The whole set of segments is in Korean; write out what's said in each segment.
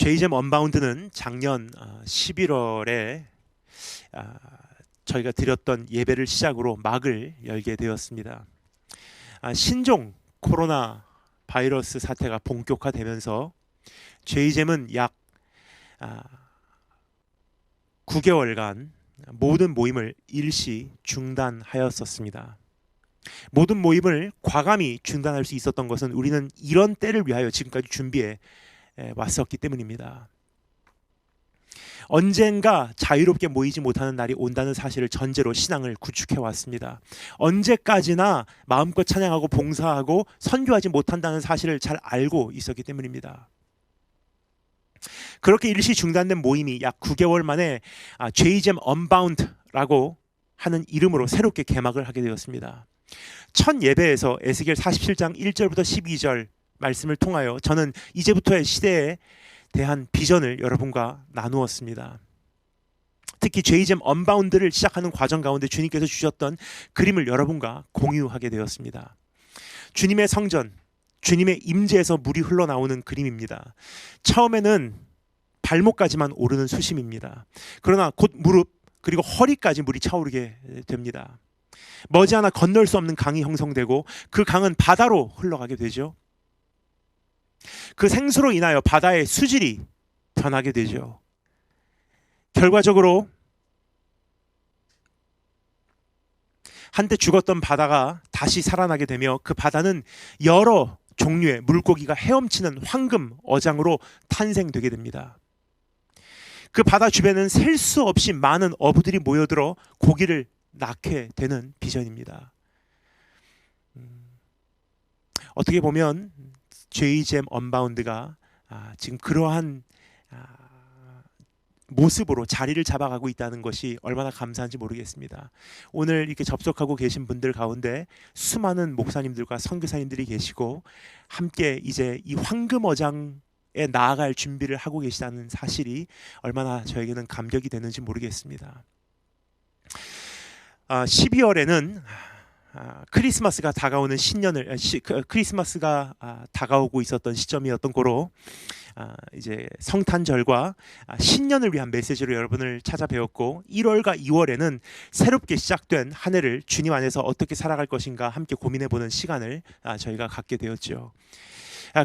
제이잼 언바운드는 작년 11월에 저희가 드렸던 예배를 시작으로 막을 열게 되었습니다. 신종 코로나 바이러스 사태가 본격화되면서 제이잼은 약 9개월간 모든 모임을 일시 중단하였었습니다. 모든 모임을 과감히 중단할 수 있었던 것은 우리는 이런 때를 위하여 지금까지 준비해 왔었기 때문입니다. 언젠가 자유롭게 모이지 못하는 날이 온다는 사실을 전제로 신앙을 구축해 왔습니다. 언제까지나 마음껏 찬양하고 봉사하고 선교하지 못한다는 사실을 잘 알고 있었기 때문입니다. 그렇게 일시 중단된 모임이 약 9개월 만에 제이잼 언바운드라고 하는 이름으로 새롭게 개막을 하게 되었습니다. 첫 예배에서 에스겔 47장 1절부터 12절 말씀을 통하여 저는 이제부터의 시대에 대한 비전을 여러분과 나누었습니다. 특히 제이잼 언바운드를 시작하는 과정 가운데 주님께서 주셨던 그림을 여러분과 공유하게 되었습니다. 주님의 성전, 주님의 임재에서 물이 흘러나오는 그림입니다. 처음에는 발목까지만 오르는 수심입니다. 그러나 곧 무릎 그리고 허리까지 물이 차오르게 됩니다. 머지않아 건널 수 없는 강이 형성되고 그 강은 바다로 흘러가게 되죠. 그 생수로 인하여 바다의 수질이 변하게 되죠. 결과적으로 한때 죽었던 바다가 다시 살아나게 되며 그 바다는 여러 종류의 물고기가 헤엄치는 황금 어장으로 탄생되게 됩니다. 그 바다 주변은 셀 수 없이 많은 어부들이 모여들어 고기를 낳게 되는 비전입니다. 어떻게 보면 제이잼 언바운드가 지금 그러한 모습으로 자리를 잡아가고 있다는 것이 얼마나 감사한지 모르겠습니다. 오늘 이렇게 접속하고 계신 분들 가운데 수많은 목사님들과 선교사님들이 계시고 함께 이제 이 황금어장에 나아갈 준비를 하고 계시다는 사실이 얼마나 저에게는 감격이 되는지 모르겠습니다. 12월에는 크리스마스가 다가오는 크리스마스가 다가오고 있었던 시점이었던 고로 이제 성탄절과 신년을 위한 메시지로 여러분을 찾아뵈었고 1월과 2월에는 새롭게 시작된 한 해를 주님 안에서 어떻게 살아갈 것인가 함께 고민해보는 시간을 저희가 갖게 되었죠.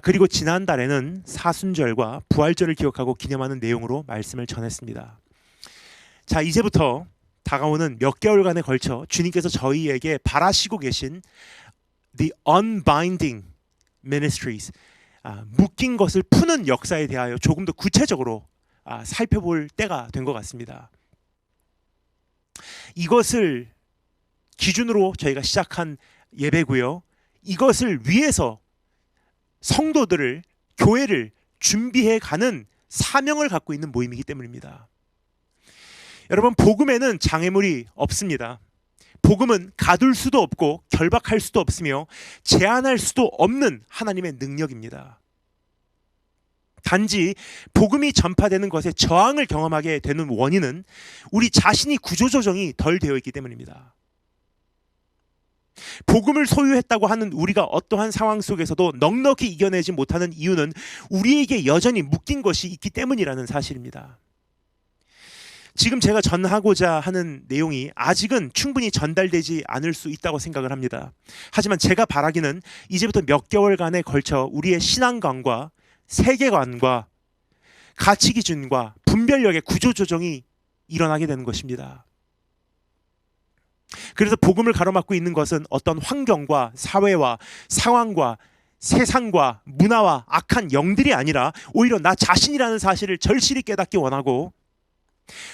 그리고 지난달에는 사순절과 부활절을 기억하고 기념하는 내용으로 말씀을 전했습니다. 자, 이제부터 다가오는 몇 개월간에 걸쳐 주님께서 저희에게 바라시고 계신 The Unbinding Ministries, 묶인 것을 푸는 역사에 대하여 조금 더 구체적으로 살펴볼 때가 된 것 같습니다. 이것을 기준으로 저희가 시작한 예배고요. 이것을 위해서 성도들을, 교회를 준비해 가는 사명을 갖고 있는 모임이기 때문입니다. 여러분, 복음에는 장애물이 없습니다. 복음은 가둘 수도 없고 결박할 수도 없으며 제한할 수도 없는 하나님의 능력입니다. 단지 복음이 전파되는 것에 저항을 경험하게 되는 원인은 우리 자신이 구조조정이 덜 되어 있기 때문입니다. 복음을 소유했다고 하는 우리가 어떠한 상황 속에서도 넉넉히 이겨내지 못하는 이유는 우리에게 여전히 묶인 것이 있기 때문이라는 사실입니다. 지금 제가 전하고자 하는 내용이 아직은 충분히 전달되지 않을 수 있다고 생각을 합니다. 하지만 제가 바라기는 이제부터 몇 개월간에 걸쳐 우리의 신앙관과 세계관과 가치기준과 분별력의 구조조정이 일어나게 되는 것입니다. 그래서 복음을 가로막고 있는 것은 어떤 환경과 사회와 상황과 세상과 문화와 악한 영들이 아니라 오히려 나 자신이라는 사실을 절실히 깨닫기 원하고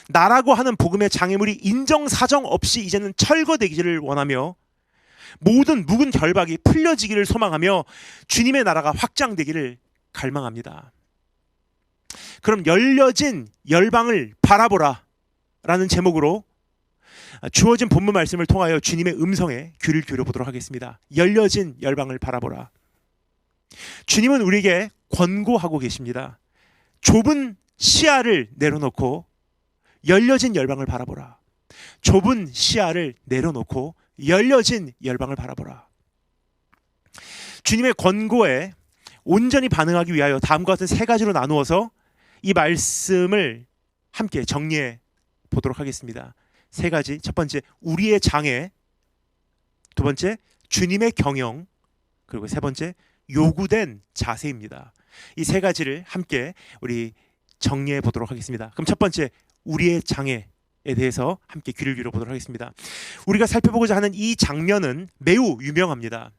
나라고 하는 복음의 장애물이 인정사정 없이 이제는 철거되기를 원하며 모든 묵은 결박이 풀려지기를 소망하며 주님의 나라가 확장되기를 갈망합니다. 그럼 열려진 열방을 바라보라 라는 제목으로 주어진 본문 말씀을 통하여 주님의 음성에 귀를 기울여보도록 하겠습니다. 열려진 열방을 바라보라. 주님은 우리에게 권고하고 계십니다. 좁은 시야를 내려놓고 열려진 열방을 바라보라. 좁은 시야를 내려놓고 열려진 열방을 바라보라. 주님의 권고에 온전히 반응하기 위하여 다음과 같은 세 가지로 나누어서 이 말씀을 함께 정리해 보도록 하겠습니다. 세 가지. 첫 번째, 우리의 장애. 두 번째, 주님의 경영. 그리고 세 번째, 요구된 자세입니다. 이 세 가지를 함께 우리 정리해 보도록 하겠습니다. 그럼 첫 번째, 우리의 장애에 대해서 함께 귀를 기울여 보도록 하겠습니다. 우리가 살펴보고자 하는 이 장면은 매우 유명합니다.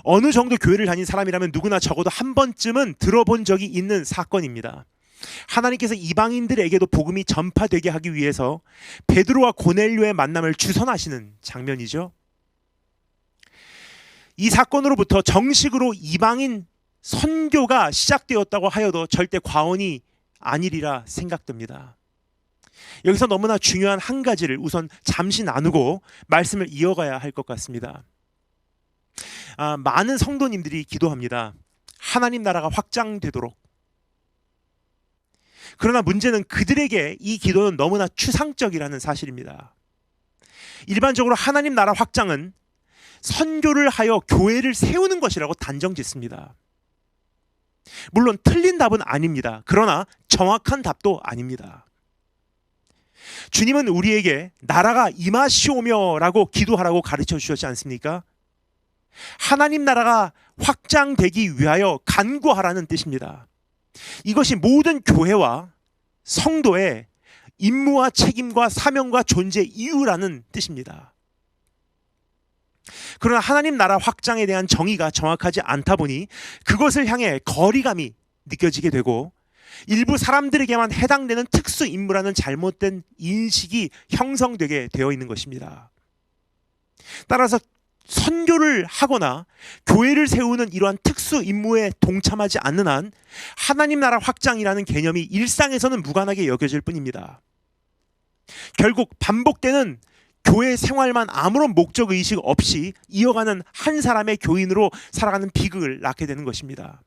어느 정도 교회를 다닌 사람이라면 누구나 적어도 한 번쯤은 들어본 적이 있는 사건입니다. 하나님께서 이방인들에게도 복음이 전파되게 하기 위해서 베드로와 고넬료의 만남을 주선하시는 장면이죠. 이 사건으로부터 정식으로 이방인 선교가 시작되었다고 하여도 절대 과언이 아니리라 생각됩니다. 여기서 너무나 중요한 한 가지를 우선 잠시 나누고 말씀을 이어가야 할 것 같습니다. 많은 성도님들이 기도합니다. 하나님 나라가 확장되도록. 그러나 문제는 그들에게 이 기도는 너무나 추상적이라는 사실입니다. 일반적으로 하나님 나라 확장은 선교를 하여 교회를 세우는 것이라고 단정짓습니다. 물론 틀린 답은 아닙니다. 그러나 정확한 답도 아닙니다. 주님은 우리에게 나라가 임하시오며 라고 기도하라고 가르쳐 주셨지 않습니까? 하나님 나라가 확장되기 위하여 간구하라는 뜻입니다. 이것이 모든 교회와 성도의 임무와 책임과 사명과 존재 이유라는 뜻입니다. 그러나 하나님 나라 확장에 대한 정의가 정확하지 않다 보니 그것을 향해 거리감이 느껴지게 되고 일부 사람들에게만 해당되는 특수 임무라는 잘못된 인식이 형성되게 되어 있는 것입니다. 따라서 선교를 하거나 교회를 세우는 이러한 특수 임무에 동참하지 않는 한 하나님 나라 확장이라는 개념이 일상에서는 무관하게 여겨질 뿐입니다. 결국 반복되는 교회 생활만 아무런 목적 의식 없이 이어가는 한 사람의 교인으로 살아가는 비극을 낳게 되는 것입니다.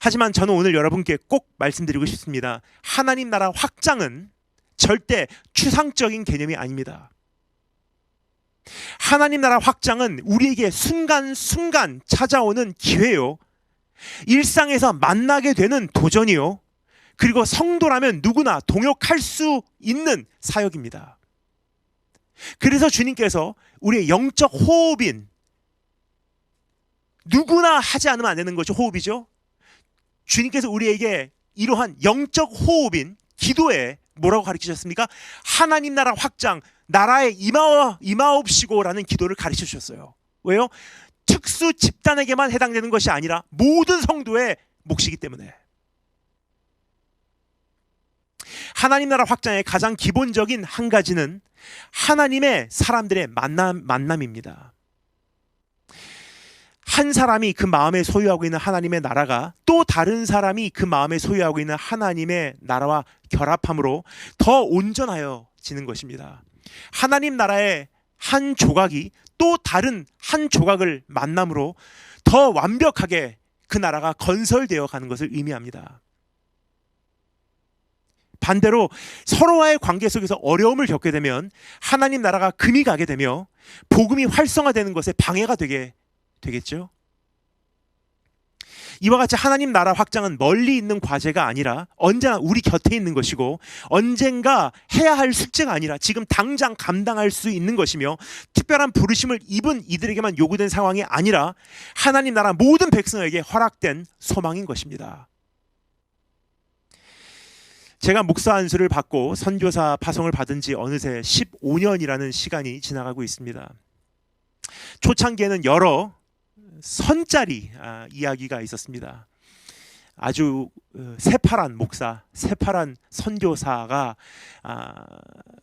하지만 저는 오늘 여러분께 꼭 말씀드리고 싶습니다. 하나님 나라 확장은 절대 추상적인 개념이 아닙니다. 하나님 나라 확장은 우리에게 순간순간 찾아오는 기회요, 일상에서 만나게 되는 도전이요, 그리고 성도라면 누구나 동역할 수 있는 사역입니다. 그래서 주님께서 우리의 영적 호흡인, 누구나 하지 않으면 안 되는 것이 호흡이죠. 주님께서 우리에게 이러한 영적 호흡인 기도에 뭐라고 가르치셨습니까? 하나님 나라 확장, 나라에 임하옵시고라는 기도를 가르쳐 주셨어요. 왜요? 특수 집단에게만 해당되는 것이 아니라 모든 성도의 몫이기 때문에. 하나님 나라 확장의 가장 기본적인 한 가지는 하나님의 사람들의 만남입니다. 한 사람이 그 마음에 소유하고 있는 하나님의 나라가 또 다른 사람이 그 마음에 소유하고 있는 하나님의 나라와 결합함으로 더 온전하여지는 것입니다. 하나님 나라의 한 조각이 또 다른 한 조각을 만남으로 더 완벽하게 그 나라가 건설되어 가는 것을 의미합니다. 반대로 서로와의 관계 속에서 어려움을 겪게 되면 하나님 나라가 금이 가게 되며 복음이 활성화되는 것에 방해가 되겠죠. 이와 같이 하나님 나라 확장은 멀리 있는 과제가 아니라 언제나 우리 곁에 있는 것이고 언젠가 해야 할 숙제가 아니라 지금 당장 감당할 수 있는 것이며 특별한 부르심을 입은 이들에게만 요구된 상황이 아니라 하나님 나라 모든 백성에게 허락된 소망인 것입니다. 제가 목사 안수를 받고 선교사 파송을 받은 지 어느새 15년이라는 시간이 지나가고 있습니다. 초창기에는 여러 선짜리 이야기가 있었습니다. 아주 새파란 목사, 새파란 선교사가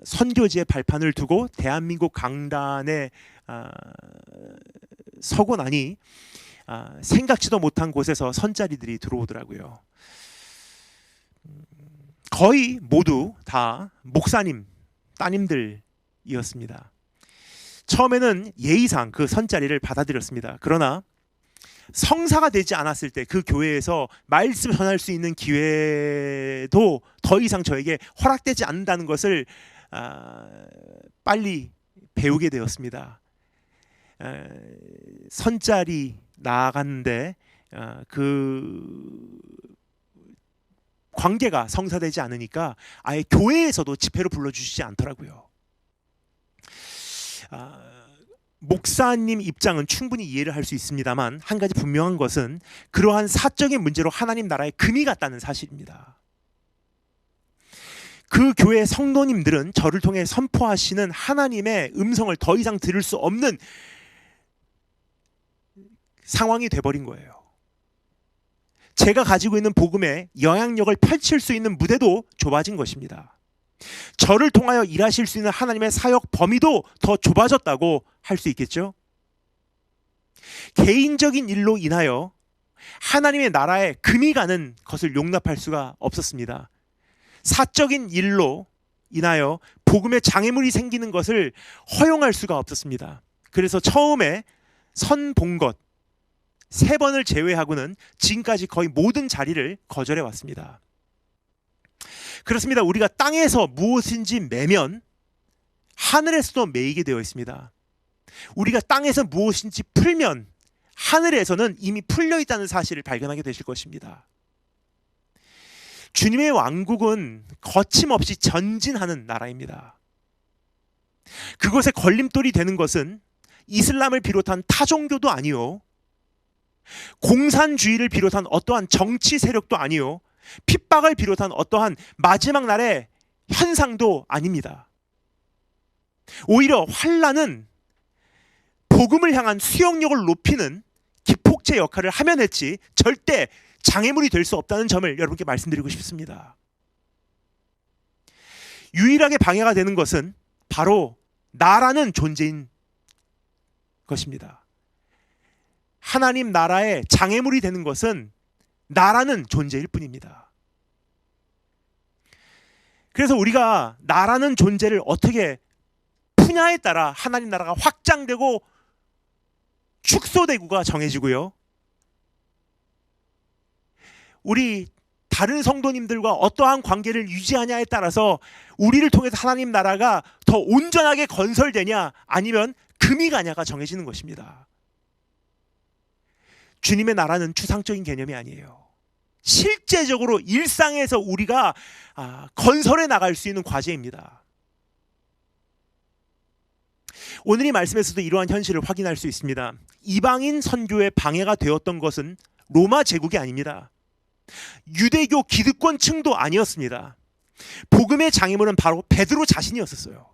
선교지에 발판을 두고 대한민국 강단에 서고 나니 생각지도 못한 곳에서 선짜리들이 들어오더라고요. 거의 모두 다 목사님, 따님들이었습니다. 처음에는 예의상 그 선자리를 받아들였습니다. 그러나 성사가 되지 않았을 때 그 교회에서 말씀 전할 수 있는 기회도 더 이상 저에게 허락되지 않는다는 것을 빨리 배우게 되었습니다. 선자리 나아갔는데 그 관계가 성사되지 않으니까 아예 교회에서도 집회로 불러주시지 않더라고요. 목사님 입장은 충분히 이해를 할 수 있습니다만 한 가지 분명한 것은 그러한 사적인 문제로 하나님 나라에 금이 갔다는 사실입니다. 그 교회 성도님들은 저를 통해 선포하시는 하나님의 음성을 더 이상 들을 수 없는 상황이 돼버린 거예요. 제가 가지고 있는 복음에 영향력을 펼칠 수 있는 무대도 좁아진 것입니다. 저를 통하여 일하실 수 있는 하나님의 사역 범위도 더 좁아졌다고 할 수 있겠죠. 개인적인 일로 인하여 하나님의 나라에 금이 가는 것을 용납할 수가 없었습니다. 사적인 일로 인하여 복음의 장애물이 생기는 것을 허용할 수가 없었습니다. 그래서 처음에 선 본 것 3번을 제외하고는 지금까지 거의 모든 자리를 거절해 왔습니다. 그렇습니다. 우리가 땅에서 무엇인지 매면 하늘에서도 매이게 되어 있습니다. 우리가 땅에서 무엇인지 풀면 하늘에서는 이미 풀려 있다는 사실을 발견하게 되실 것입니다. 주님의 왕국은 거침없이 전진하는 나라입니다. 그것에 걸림돌이 되는 것은 이슬람을 비롯한 타종교도 아니요, 공산주의를 비롯한 어떠한 정치 세력도 아니요, 핍박을 비롯한 어떠한 마지막 날의 현상도 아닙니다. 오히려 환란은 복음을 향한 수용력을 높이는 기폭제 역할을 하면 했지 절대 장애물이 될 수 없다는 점을 여러분께 말씀드리고 싶습니다. 유일하게 방해가 되는 것은 바로 나라는 존재인 것입니다. 하나님 나라의 장애물이 되는 것은 나라는 존재일 뿐입니다. 그래서 우리가 나라는 존재를 어떻게 푸냐에 따라 하나님 나라가 확장되고 축소되고가 정해지고요, 우리 다른 성도님들과 어떠한 관계를 유지하냐에 따라서 우리를 통해서 하나님 나라가 더 온전하게 건설되냐 아니면 금이 가냐가 정해지는 것입니다. 주님의 나라는 추상적인 개념이 아니에요. 실제적으로 일상에서 우리가 건설해 나갈 수 있는 과제입니다. 오늘 이 말씀에서도 이러한 현실을 확인할 수 있습니다. 이방인 선교에 방해가 되었던 것은 로마 제국이 아닙니다. 유대교 기득권층도 아니었습니다. 복음의 장애물은 바로 베드로 자신이었어요.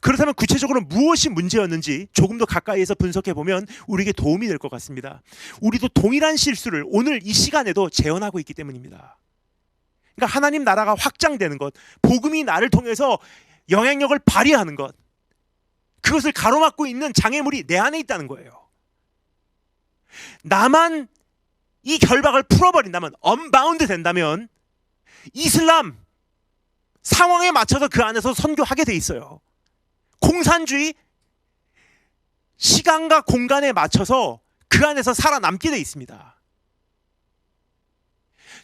그렇다면 구체적으로 무엇이 문제였는지 조금 더 가까이에서 분석해 보면 우리에게 도움이 될 것 같습니다. 우리도 동일한 실수를 오늘 이 시간에도 재현하고 있기 때문입니다. 그러니까 하나님 나라가 확장되는 것, 복음이 나를 통해서 영향력을 발휘하는 것, 그것을 가로막고 있는 장애물이 내 안에 있다는 거예요. 나만 이 결박을 풀어버린다면, 언바운드 된다면 이슬람 상황에 맞춰서 그 안에서 선교하게 돼 있어요. 공산주의 시간과 공간에 맞춰서 그 안에서 살아남게 돼 있습니다.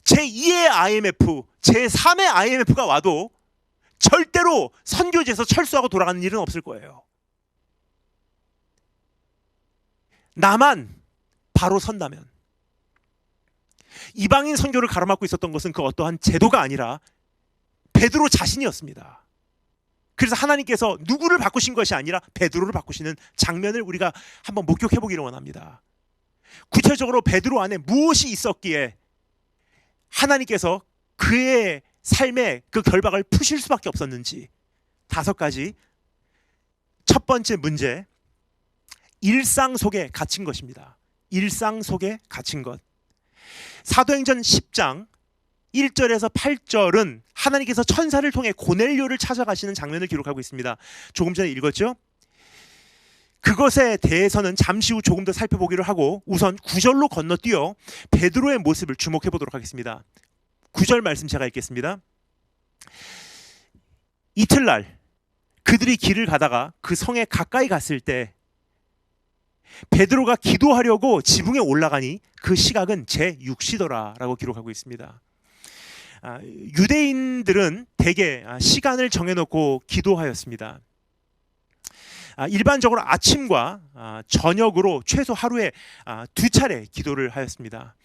제2의 IMF, 제3의 IMF가 와도 절대로 선교지에서 철수하고 돌아가는 일은 없을 거예요. 나만 바로 선다면. 이방인 선교를 가로막고 있었던 것은 그 어떠한 제도가 아니라 베드로 자신이었습니다. 그래서 하나님께서 누구를 바꾸신 것이 아니라 베드로를 바꾸시는 장면을 우리가 한번 목격해 보기를 원합니다. 구체적으로 베드로 안에 무엇이 있었기에 하나님께서 그의 삶의 그 결박을 푸실 수밖에 없었는지 5가지. 첫 번째 문제, 일상 속에 갇힌 것입니다. 일상 속에 갇힌 것. 사도행전 10장 1절에서 8절은 하나님께서 천사를 통해 고넬료를 찾아가시는 장면을 기록하고 있습니다. 조금 전에 읽었죠? 그것에 대해서는 잠시 후 조금 더 살펴보기로 하고 우선 9절로 건너뛰어 베드로의 모습을 주목해 보도록 하겠습니다. 9절 말씀 제가 읽겠습니다. 이틀날 그들이 길을 가다가 그 성에 가까이 갔을 때 베드로가 기도하려고 지붕에 올라가니 그 시각은 제6시더라 라고 기록하고 있습니다. 유대인들은 대개 시간을 정해놓고 기도하였습니다. 일반적으로 아침과 저녁으로 최소 하루에 2차례 기도를 하였습니다.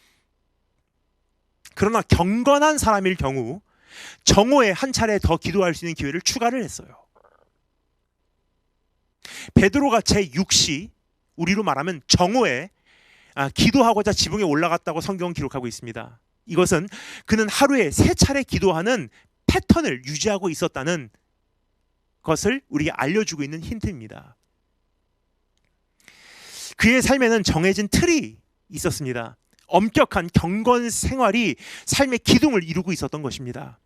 그러나 경건한 사람일 경우 정오에 한 차례 더 기도할 수 있는 기회를 추가를 했어요. 베드로가 제6시, 우리로 말하면 정오에 기도하고자 지붕에 올라갔다고 성경은 기록하고 있습니다. 이것은 그는 하루에 3차례 기도하는 패턴을 유지하고 있었다는 것을 우리에게 알려주고 있는 힌트입니다. 그의 삶에는 정해진 틀이 있었습니다. 엄격한 경건 생활이 삶의 기둥을 이루고 있었던 것입니다.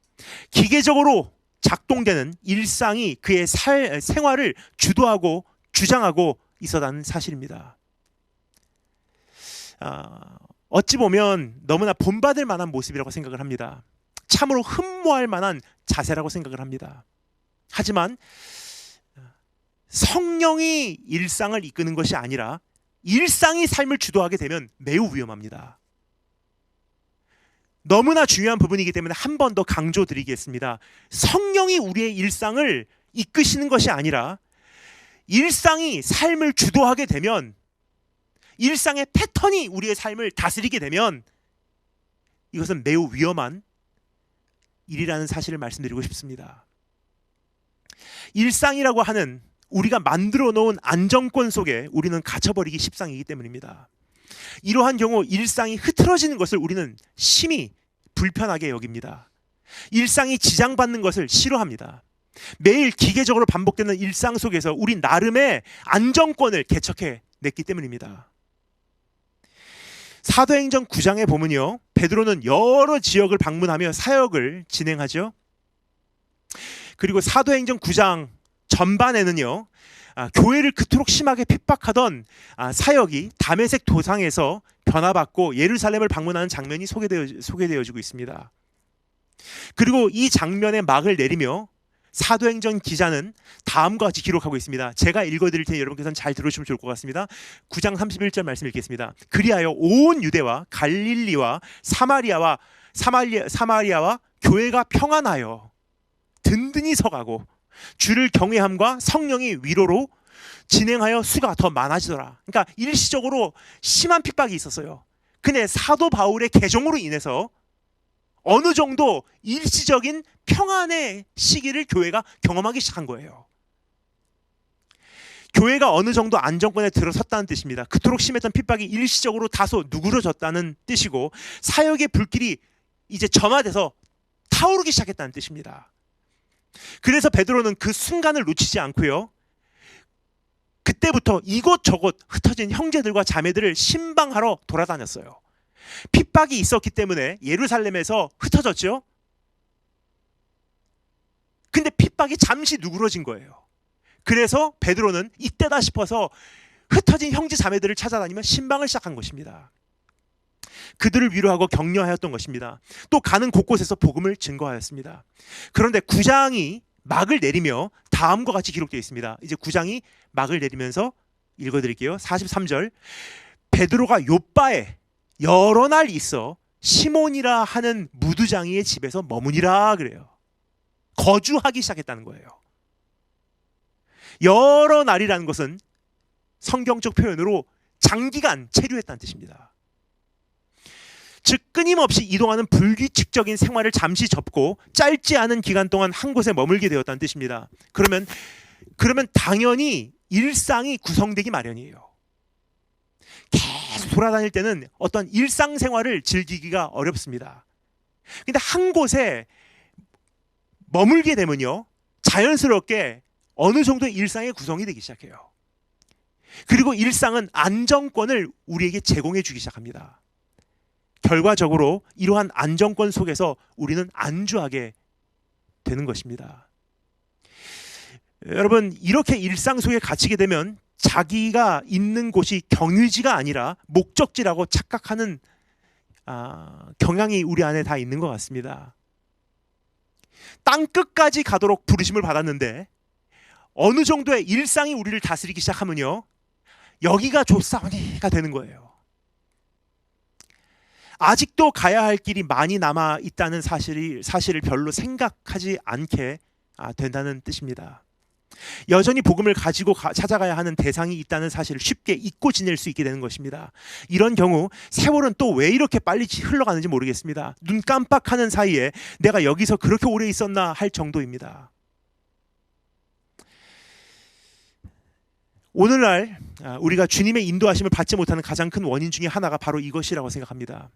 기계적으로 작동되는 일상이 그의 생활을 주도하고 주장하고 있었다는 사실입니다. 어찌 보면 너무나 본받을 만한 모습이라고 생각을 합니다. 참으로 흠모할 만한 자세라고 생각을 합니다. 하지만 성령이 일상을 이끄는 것이 아니라 일상이 삶을 주도하게 되면 매우 위험합니다. 너무나 중요한 부분이기 때문에 한 번 더 강조드리겠습니다. 성령이 우리의 일상을 이끄시는 것이 아니라 일상이 삶을 주도하게 되면, 일상의 패턴이 우리의 삶을 다스리게 되면 이것은 매우 위험한 일이라는 사실을 말씀드리고 싶습니다. 일상이라고 하는 우리가 만들어 놓은 안정권 속에 우리는 갇혀버리기 십상이기 때문입니다. 이러한 경우 일상이 흐트러지는 것을 우리는 심히 불편하게 여깁니다. 일상이 지장받는 것을 싫어합니다. 매일 기계적으로 반복되는 일상 속에서 우리 나름의 안정권을 개척해 냈기 때문입니다. 사도행전 9장에 보면요, 베드로는 여러 지역을 방문하며 사역을 진행하죠. 그리고 사도행전 9장 전반에는요, 교회를 그토록 심하게 핍박하던 사역이 다메섹 도상에서 변화받고 예루살렘을 방문하는 장면이 소개되어지고 있습니다. 그리고 이 장면의 막을 내리며 사도행전 기자는 다음과 같이 기록하고 있습니다. 제가 읽어드릴 테니 여러분께서는 잘 들으시면 좋을 것 같습니다. 9장 31절 말씀 읽겠습니다. 그리하여 온 유대와 갈릴리와 사마리아와 교회가 평안하여 든든히 서가고 주를 경외함과 성령의 위로로 진행하여 수가 더 많아지더라. 그러니까 일시적으로 심한 핍박이 있었어요. 근데 사도 바울의 개종으로 인해서 어느 정도 일시적인 평안의 시기를 교회가 경험하기 시작한 거예요. 교회가 어느 정도 안정권에 들어섰다는 뜻입니다. 그토록 심했던 핍박이 일시적으로 다소 누그러졌다는 뜻이고, 사역의 불길이 이제 점화돼서 타오르기 시작했다는 뜻입니다. 그래서 베드로는 그 순간을 놓치지 않고요, 그때부터 이곳저곳 흩어진 형제들과 자매들을 신방하러 돌아다녔어요. 핍박이 있었기 때문에 예루살렘에서 흩어졌죠. 근데 핍박이 잠시 누그러진 거예요. 그래서 베드로는 이때다 싶어서 흩어진 형제 자매들을 찾아다니며 신방을 시작한 것입니다. 그들을 위로하고 격려하였던 것입니다. 또 가는 곳곳에서 복음을 증거하였습니다. 그런데 9장이 막을 내리며 다음과 같이 기록되어 있습니다. 이제 9장이 막을 내리면서 읽어드릴게요. 43절, 베드로가 요빠에 여러 날 있어 시몬이라 하는 무두장이의 집에서 머무니라 그래요. 거주하기 시작했다는 거예요. 여러 날이라는 것은 성경적 표현으로 장기간 체류했다는 뜻입니다. 즉 끊임없이 이동하는 불규칙적인 생활을 잠시 접고 짧지 않은 기간 동안 한 곳에 머물게 되었다는 뜻입니다. 그러면 당연히 일상이 구성되기 마련이에요. 계속 돌아다닐 때는 어떤 일상생활을 즐기기가 어렵습니다. 근데 한 곳에 머물게 되면요, 자연스럽게 어느 정도 일상의 구성이 되기 시작해요. 그리고 일상은 안정권을 우리에게 제공해 주기 시작합니다. 결과적으로 이러한 안정권 속에서 우리는 안주하게 되는 것입니다. 여러분, 이렇게 일상 속에 갇히게 되면 자기가 있는 곳이 경유지가 아니라 목적지라고 착각하는 경향이 우리 안에 다 있는 것 같습니다. 땅 끝까지 가도록 부르심을 받았는데 어느 정도의 일상이 우리를 다스리기 시작하면요, 여기가 좋사오니가 되는 거예요. 아직도 가야 할 길이 많이 남아 있다는 사실을 별로 생각하지 않게 된다는 뜻입니다. 여전히 복음을 가지고 찾아가야 하는 대상이 있다는 사실을 쉽게 잊고 지낼 수 있게 되는 것입니다. 이런 경우 세월은 또 왜 이렇게 빨리 흘러가는지 모르겠습니다. 눈 깜빡하는 사이에 내가 여기서 그렇게 오래 있었나 할 정도입니다. 오늘날 우리가 주님의 인도하심을 받지 못하는 가장 큰 원인 중에 하나가 바로 이것이라고 생각합니다.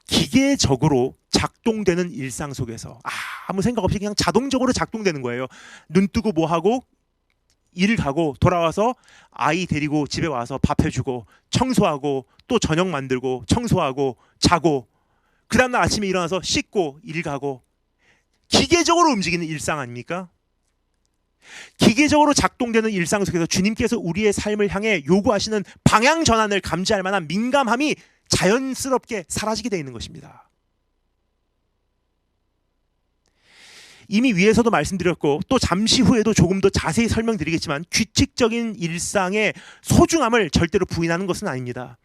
기계적으로 작동되는 일상 속에서 아무 생각 없이 그냥 자동적으로 작동되는 거예요. 눈 뜨고 뭐 하고 일 가고 돌아와서 아이 데리고 집에 와서 밥 해주고 청소하고 또 저녁 만들고 청소하고 자고 그 다음날 아침에 일어나서 씻고 일 가고 기계적으로 움직이는 일상 아닙니까? 기계적으로 작동되는 일상 속에서 주님께서 우리의 삶을 향해 요구하시는 방향 전환을 감지할 만한 민감함이 자연스럽게 사라지게 되어 있는 것입니다. 이미 위에서도 말씀드렸고 또 잠시 후에도 조금 더 자세히 설명드리겠지만 규칙적인 일상의 소중함을 절대로 부인하는 것은 아닙니다.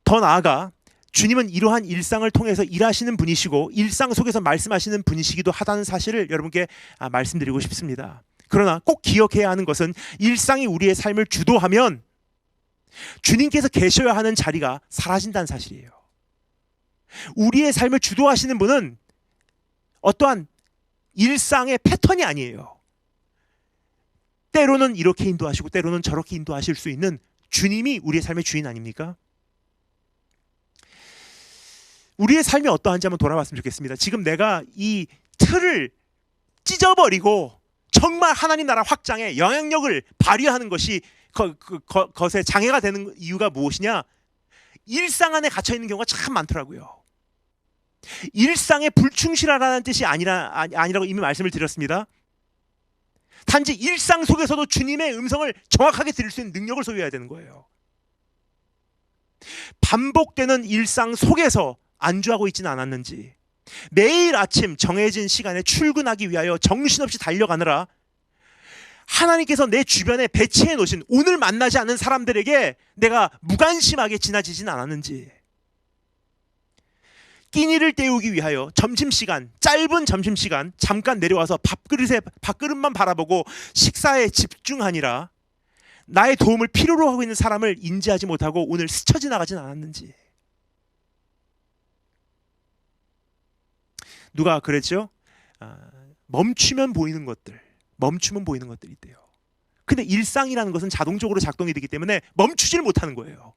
더 나아가 주님은 이러한 일상을 통해서 일하시는 분이시고 일상 속에서 말씀하시는 분이시기도 하다는 사실을 여러분께 말씀드리고 싶습니다. 그러나 꼭 기억해야 하는 것은 일상이 우리의 삶을 주도하면 주님께서 계셔야 하는 자리가 사라진다는 사실이에요. 우리의 삶을 주도하시는 분은 어떠한 일상의 패턴이 아니에요. 때로는 이렇게 인도하시고 때로는 저렇게 인도하실 수 있는 주님이 우리의 삶의 주인 아닙니까? 우리의 삶이 어떠한지 한번 돌아봤으면 좋겠습니다. 지금 내가 이 틀을 찢어버리고 정말 하나님 나라 확장에 영향력을 발휘하는 것이 것에 장애가 되는 이유가 무엇이냐? 일상 안에 갇혀있는 경우가 참 많더라고요. 일상에 불충실하라는 뜻이 아니라고 이미 말씀을 드렸습니다. 단지 일상 속에서도 주님의 음성을 정확하게 들을 수 있는 능력을 소유해야 되는 거예요. 반복되는 일상 속에서 안주하고 있지는 않았는지, 매일 아침 정해진 시간에 출근하기 위하여 정신없이 달려가느라 하나님께서 내 주변에 배치해 놓으신 오늘 만나지 않는 사람들에게 내가 무관심하게 지나치진 않았는지, 끼니를 때우기 위하여 점심시간, 짧은 점심시간 잠깐 내려와서 밥그릇만 바라보고 식사에 집중하니라 나의 도움을 필요로 하고 있는 사람을 인지하지 못하고 오늘 스쳐 지나가진 않았는지. 누가 그랬죠? 멈추면 보이는 것들이 있대요. 근데 일상이라는 것은 자동적으로 작동이 되기 때문에 멈추질 못하는 거예요.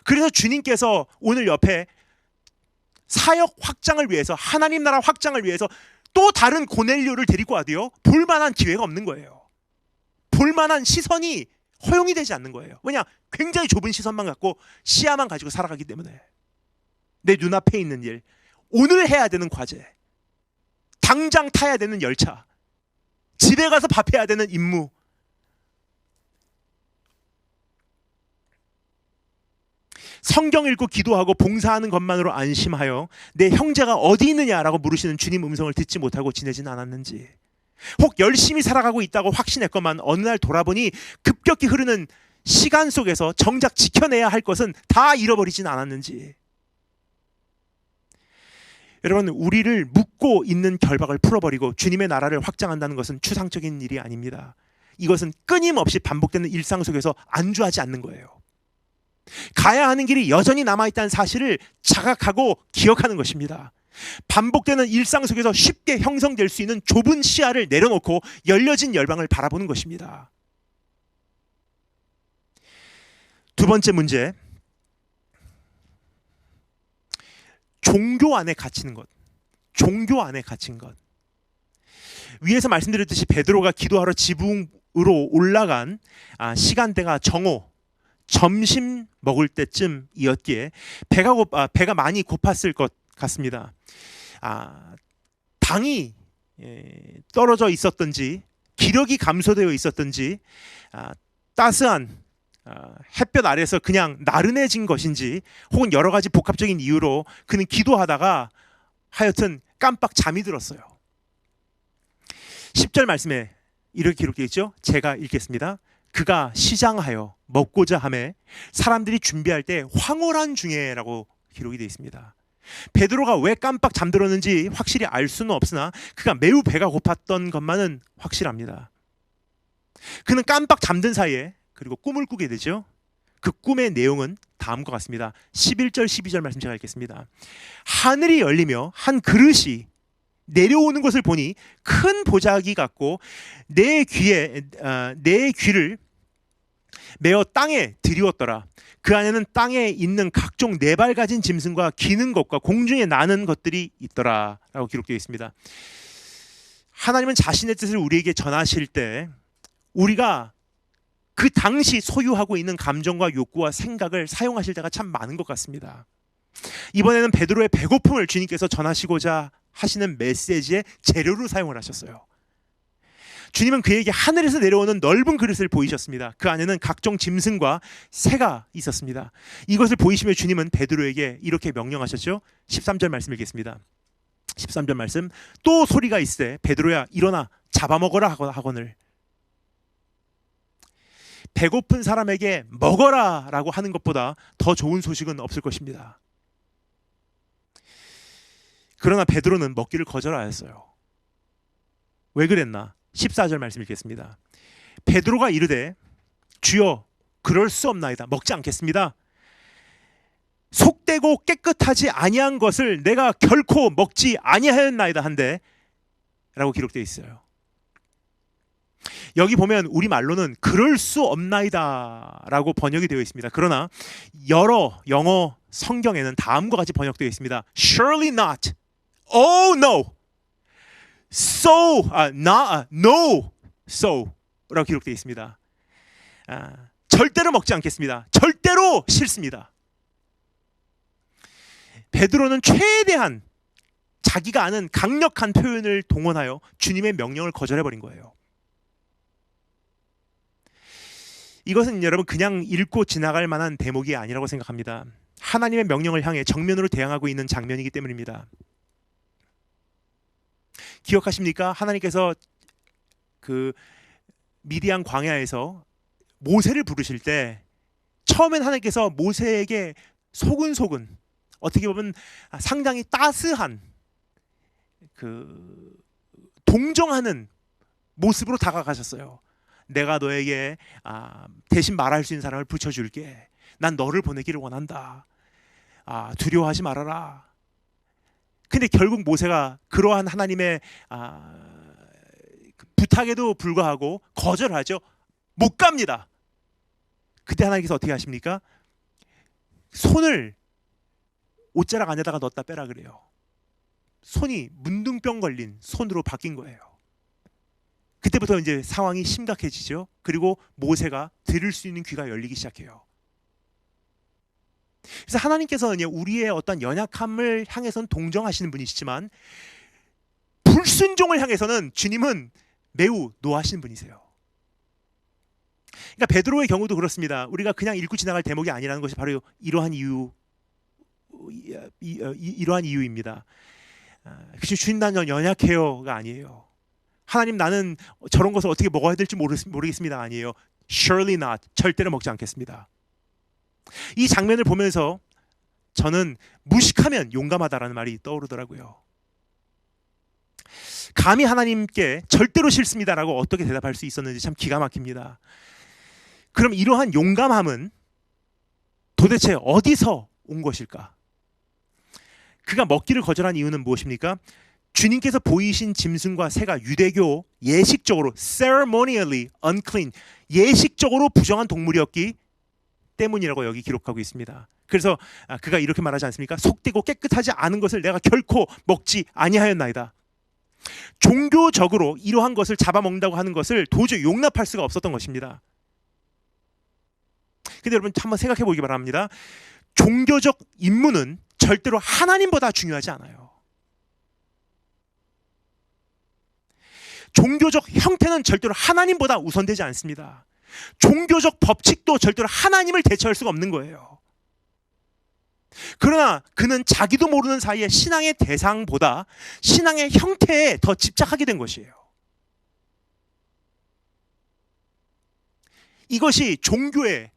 그래서 주님께서 오늘 옆에 사역 확장을 위해서, 하나님 나라 확장을 위해서 또 다른 고넬료를 데리고 와도요, 볼만한 기회가 없는 거예요. 볼만한 시선이 허용이 되지 않는 거예요. 왜냐? 굉장히 좁은 시선만 갖고 시야만 가지고 살아가기 때문에. 내 눈앞에 있는 일, 오늘 해야 되는 과제, 당장 타야 되는 열차, 집에 가서 밥해야 되는 임무, 성경 읽고 기도하고 봉사하는 것만으로 안심하여 내 형제가 어디 있느냐라고 물으시는 주님 음성을 듣지 못하고 지내지는 않았는지, 혹 열심히 살아가고 있다고 확신했건만 어느 날 돌아보니 급격히 흐르는 시간 속에서 정작 지켜내야 할 것은 다 잃어버리진 않았는지. 여러분, 우리를 묶고 있는 결박을 풀어버리고 주님의 나라를 확장한다는 것은 추상적인 일이 아닙니다. 이것은 끊임없이 반복되는 일상 속에서 안주하지 않는 거예요. 가야 하는 길이 여전히 남아있다는 사실을 자각하고 기억하는 것입니다. 반복되는 일상 속에서 쉽게 형성될 수 있는 좁은 시야를 내려놓고 열려진 열방을 바라보는 것입니다. 두 번째 문제, 종교 안에 갇히는 것. 종교 안에 갇힌 것. 위에서 말씀드렸듯이 베드로가 기도하러 지붕으로 올라간 시간대가 정오, 점심 먹을 때쯤이었기에 배가 많이 고팠을 것 같습니다. 당이 떨어져 있었던지, 기력이 감소되어 있었던지, 따스한 햇볕 아래서 그냥 나른해진 것인지, 혹은 여러 가지 복합적인 이유로 그는 기도하다가 하여튼 깜빡 잠이 들었어요. 10절 말씀에 이렇게 기록되어 있죠. 제가 읽겠습니다. 그가 시장하여 먹고자 하매 사람들이 준비할 때 황홀한 중에라고 기록이 되어 있습니다. 베드로가 왜 깜빡 잠들었는지 확실히 알 수는 없으나 그가 매우 배가 고팠던 것만은 확실합니다. 그는 깜빡 잠든 사이에 그리고 꿈을 꾸게 되죠. 그 꿈의 내용은 다음과 같습니다. 11절 12절 말씀 제가 읽겠습니다. 하늘이 열리며 한 그릇이 내려오는 것을 보니 큰 보자기 같고 내 귀를 메어 땅에 들이웠더라. 그 안에는 땅에 있는 각종 네 발 가진 짐승과 기는 것과 공중에 나는 것들이 있더라 라고 기록되어 있습니다. 하나님은 자신의 뜻을 우리에게 전하실 때 우리가 그 당시 소유하고 있는 감정과 욕구와 생각을 사용하실 때가 참 많은 것 같습니다. 이번에는 베드로의 배고픔을 주님께서 전하시고자 하시는 메시지의 재료로 사용을 하셨어요. 주님은 그에게 하늘에서 내려오는 넓은 그릇을 보이셨습니다. 그 안에는 각종 짐승과 새가 있었습니다. 이것을 보이시며 주님은 베드로에게 이렇게 명령하셨죠. 13절 말씀 읽겠습니다. 13절 말씀. 또 소리가 있으되 베드로야 일어나 잡아먹어라 하거늘. 배고픈 사람에게 먹어라 라고 하는 것보다 더 좋은 소식은 없을 것입니다. 그러나 베드로는 먹기를 거절하였어요. 왜 그랬나? 14절 말씀 읽겠습니다. 베드로가 이르되 주여 그럴 수 없나이다. 먹지 않겠습니다. 속되고 깨끗하지 아니한 것을 내가 결코 먹지 아니하였나이다 한데 라고 기록되어 있어요. 여기 보면 우리말로는 그럴 수 없나이다 라고 번역이 되어 있습니다. 그러나 여러 영어 성경에는 다음과 같이 번역되어 있습니다. Surely not. Oh no. So, no, so 라고 기록되어 있습니다. 절대로 먹지 않겠습니다. 절대로 싫습니다. 베드로는 최대한 자기가 아는 강력한 표현을 동원하여 주님의 명령을 거절해버린 거예요. 이것은 여러분 그냥 읽고 지나갈 만한 대목이 아니라고 생각합니다. 하나님의 명령을 향해 정면으로 대항하고 있는 장면이기 때문입니다. 기억하십니까? 하나님께서 그 미디안 광야에서 모세를 부르실 때 처음엔 하나님께서 모세에게 소근소근 어떻게 보면 상당히 따스한 그 동정하는 모습으로 다가가셨어요. 내가 너에게 대신 말할 수 있는 사람을 붙여줄게. 난 너를 보내기를 원한다. 두려워하지 말아라. 근데 결국 모세가 그러한 하나님의 부탁에도 불구하고 거절하죠. 못 갑니다. 그때 하나님께서 어떻게 하십니까? 손을 옷자락 안에다가 넣었다 빼라 그래요. 손이 문둥병 걸린 손으로 바뀐 거예요. 그때부터 이제 상황이 심각해지죠. 그리고 모세가 들을 수 있는 귀가 열리기 시작해요. 그래서 하나님께서는 우리의 어떤 연약함을 향해서는 동정하시는 분이시지만 불순종을 향해서는 주님은 매우 노하시는 분이세요. 그러니까 베드로의 경우도 그렇습니다. 우리가 그냥 읽고 지나갈 대목이 아니라는 것이 바로 이러한 이유입니다. 주님 나는 연약해요가 아니에요. 하나님 나는 저런 것을 어떻게 먹어야 될지 모르겠습니다 아니에요. Surely not. 절대로 먹지 않겠습니다. 이 장면을 보면서 저는 무식하면 용감하다라는 말이 떠오르더라고요. 감히 하나님께 절대로 싫습니다라고 어떻게 대답할 수 있었는지 참 기가 막힙니다. 그럼 이러한 용감함은 도대체 어디서 온 것일까? 그가 먹기를 거절한 이유는 무엇입니까? 주님께서 보이신 짐승과 새가 유대교 예식적으로 ceremonially unclean, 예식적으로 부정한 동물이었기 때문이라고 여기 기록하고 있습니다. 그래서 그가 이렇게 말하지 않습니까? 속되고 깨끗하지 않은 것을 내가 결코 먹지 아니하였나이다. 종교적으로 이러한 것을 잡아먹는다고 하는 것을 도저히 용납할 수가 없었던 것입니다. 근데 여러분 한번 생각해 보기 바랍니다. 종교적 임무는 절대로 하나님보다 중요하지 않아요. 종교적 형태는 절대로 하나님보다 우선되지 않습니다. 종교적 법칙도 절대로 하나님을 대체할 수가 없는 거예요. 그러나 그는 자기도 모르는 사이에 신앙의 대상보다 신앙의 형태에 더 집착하게 된 것이에요. 이것이 종교의